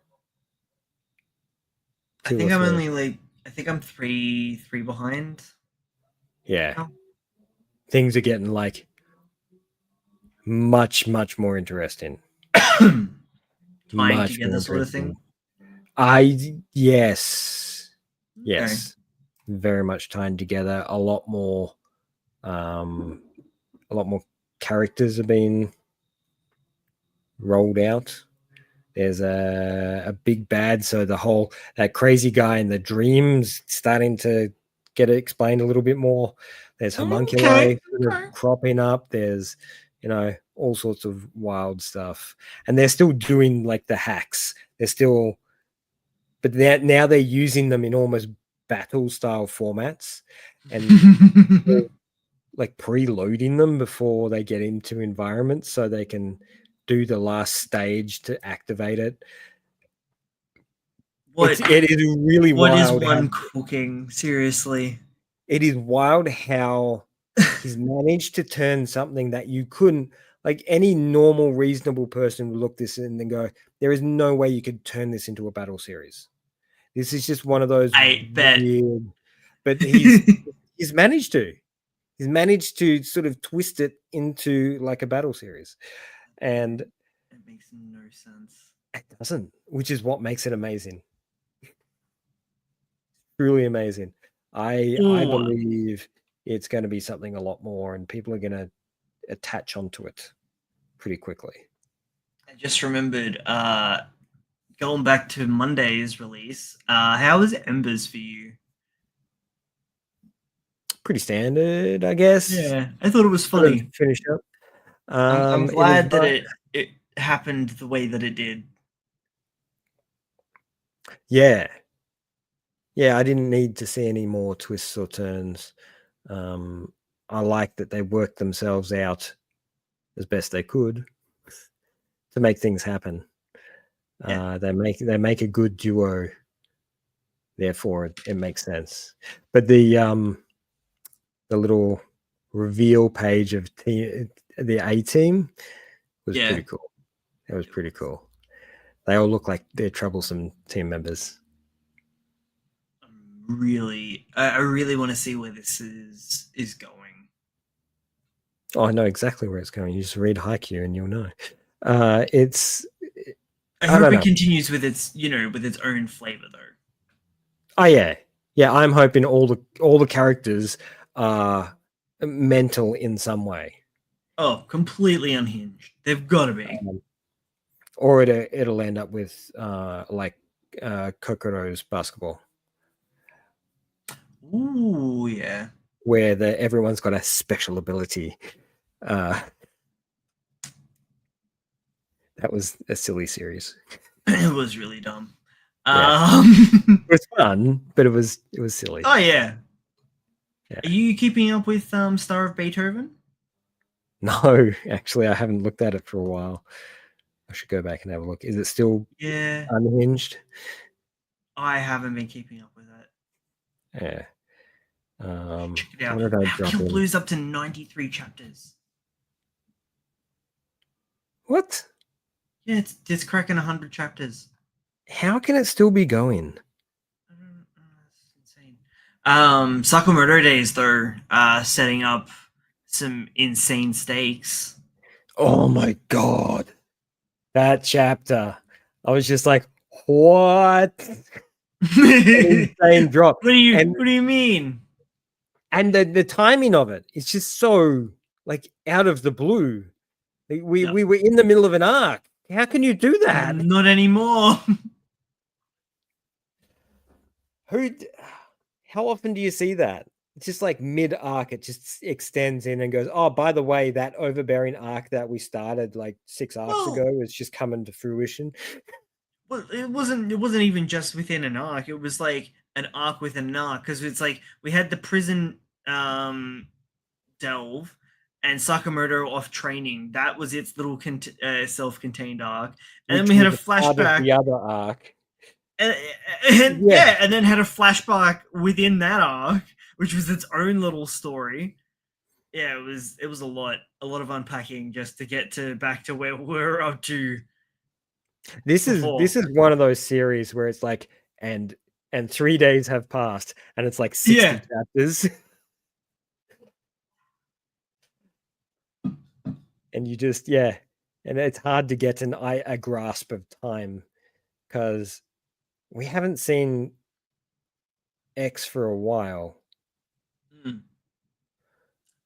I 2 or think I'm 3? only like I think I'm three behind Yeah. now. Things are getting like much more interesting. Tying Much more together, sort of thing. interesting. Yes. Okay. Yes. Very much tying together. A lot more characters are being rolled out. There's a big bad, so that crazy guy in the dreams starting to get it explained a little bit more. There's Okay. homunculi sort of cropping up. There's all sorts of wild stuff, and they're still doing like the hacks. They're still, but now they're using them in almost battle style formats, and like preloading them before they get into environments so they can do the last stage to activate it. What It is really what is wild how one cooking? Seriously. it is wild how he's managed to turn something that you couldn't, like, any normal reasonable person would look this and then go, there is no way you could turn this into a battle series. This is just one of those I bet. weird, but he's managed to sort of twist it into like a battle series, and It makes no sense. it doesn't, which is what makes it amazing. Truly amazing. I Ooh, believe it's going to be something a lot more, and people are going to attach onto it pretty quickly. I just remembered, going back to Monday's release, how was Embers for you? Pretty standard, I guess. Yeah, I thought it was Sort of funny. finish up. I'm It was glad that it happened the way that it did. yeah, yeah. I didn't need to see any more twists or turns. I like that they worked themselves out as best they could to make things happen. Yeah. They make a good duo. Therefore, it makes sense. But the little reveal page of the A team was Yeah. pretty cool. It was pretty cool. They all look like they're troublesome team members. I really want to see where this is going. Oh, I know exactly where it's going. You just read Haikyuu and you'll know. It's I I hope don't it know. continues with its own flavor though. Oh yeah, yeah. I'm hoping all the characters are mental in some way, Oh, completely unhinged. They've got to be. or it'll end up with like Kokoro's basketball, Ooh, yeah. where everyone's got a special ability. Uh, that was a silly series. It was really dumb. Yeah, Um, it was fun, but it was silly. oh yeah. Yeah. Are you keeping up with Star of Beethoven? No, actually, I haven't looked at it for a while. should go back and have a look. Is it still Yeah, unhinged? I haven't been keeping up with it. Yeah. Check it out. What did I How drop Kill in? Blue's up to 93 chapters. What? Yeah, it's cracking 100 chapters. How can it still be going? That's insane. Sakamoto Days though, setting up some insane stakes. Oh my god. That chapter. I was just like, what? An insane drop. What do you mean? And the timing of it is just so like out of the blue. We were in the middle of an arc. How can you do that? Not anymore. How often do you see that? It's just like mid arc, it just extends in and goes, oh, by the way, that overbearing arc that we started like 6 arcs ago is just coming to fruition. Well, it wasn't even just within an arc. It was like an arc within an arc, because it's like we had the prison delve and Sakamoto off training. That was its little self-contained arc, and then we had a flashback. The other arc. And and then had a flashback within that arc, which was its own little story. Yeah, it was a lot of unpacking just to get back to where we're up to. This is one of those series where it's like, and 3 days have passed, and it's like 60 chapters. And you just, and it's hard to get a grasp of time because we haven't seen X for a while.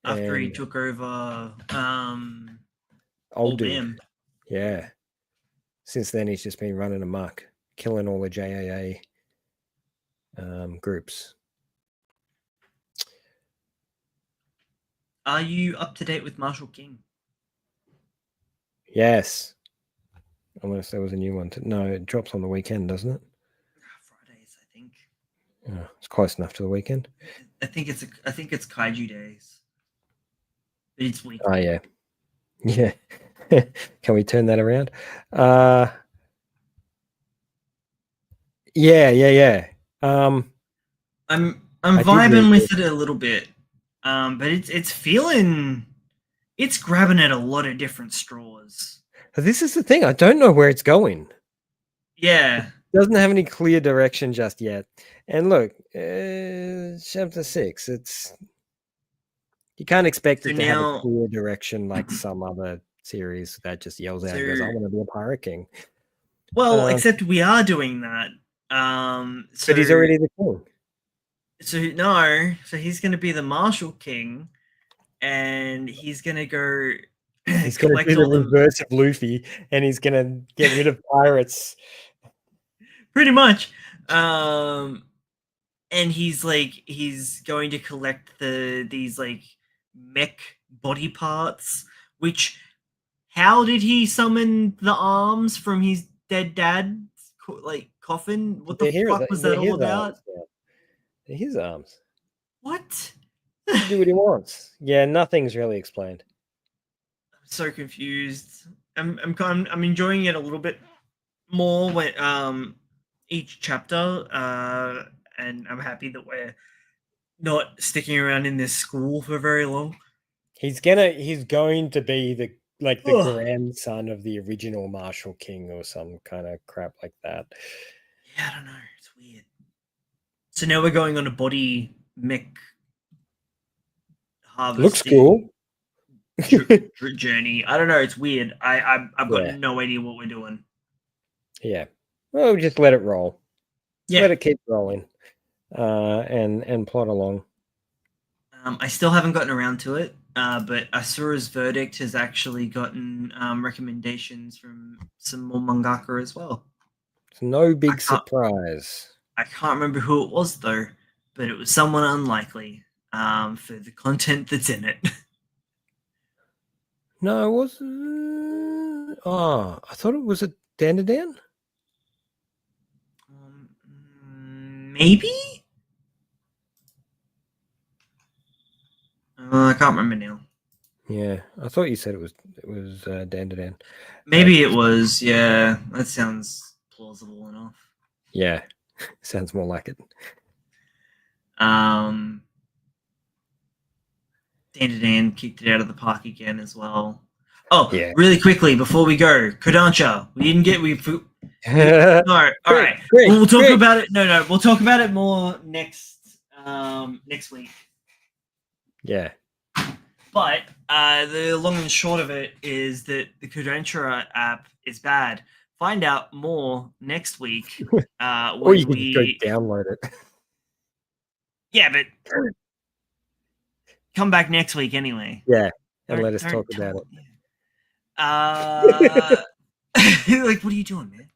After he took over old dude. Yeah. Since then, he's just been running amok, killing all the JAA groups. Are you up to date with Marshall King? Yes. Unless there was a new one. No, it drops on the weekend, doesn't it? Fridays, I think. Yeah, it's close enough to the weekend. I think it's Kaiju Days. But it's weekly. Oh yeah. Yeah. Can we turn that around? Yeah. I'm vibing with it a little bit. But it's grabbing at a lot of different straws. This is the thing. I don't know where it's going. Yeah. It doesn't have any clear direction just yet. And look, chapter 6, you can't expect it to have a clear direction like some other series that just yells out and goes, I want to be a Pirate King. Well, except we are doing that. But he's already the king. So he's going to be the Marshall King, and he's going to go. He's going to do the reverse of Luffy, and he's going to get rid of pirates. Pretty much. And he's going to collect these mech body parts. Which, how did he summon the arms from his dead dad's coffin? What the fuck was that all about? His arms. What? He can do what he wants. Yeah, nothing's really explained. I'm so confused. I'm enjoying it a little bit more when each chapter, and I'm happy that we're not sticking around in this school for very long. He's going to be the grandson of the original Marshall King or some kind of crap like that. Yeah, I don't know. It's weird. So now we're going on a body mech harvesting. Looks cool. Journey. I don't know. It's weird. I've got no idea what we're doing. Yeah. Well, just let it roll. Yeah. Let it keep rolling, and plot along. I still haven't gotten around to it, but Asura's Verdict has actually gotten recommendations from some more mangaka as well. It's no big surprise. I can't remember who it was though, but it was someone unlikely for the content that's in it. No, it wasn't. Oh, I thought it was a Dandadan. Maybe? I can't remember now. Yeah, I thought you said it was Dan to Dan. Maybe it was. Yeah, that sounds plausible enough. Yeah, sounds more like it. Dan to Dan kicked it out of the park again as well. Oh, Yeah. really quickly before we go, Kodansha. We didn't get no. All Great, right, great, we'll talk great. about it. No, we'll talk about it more next week. Yeah. But the long and short of it is that the Kodansha app is bad. Find out more next week Or you when can just go we. download it. Yeah, but come back next week anyway. Yeah, and let us talk about it. Yeah. Like, what are you doing, man?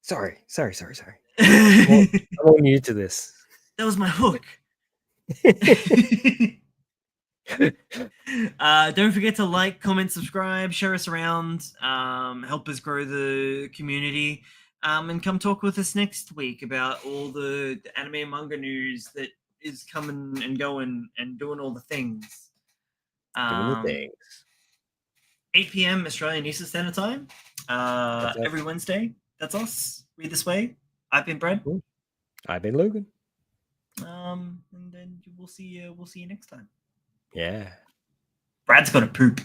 Sorry. That I'm all new to this. was my hook. Don't forget to like, comment, subscribe, share us around, help us grow the community, and come talk with us next week about all the anime and manga news that is coming and going and doing all the things. Doing the things. 8 p.m. Australian Eastern Standard Time, every Wednesday. That's us. Read this way. I've been Brad. I've been Logan. And then we'll see you next time. Yeah. Brad's got to poop.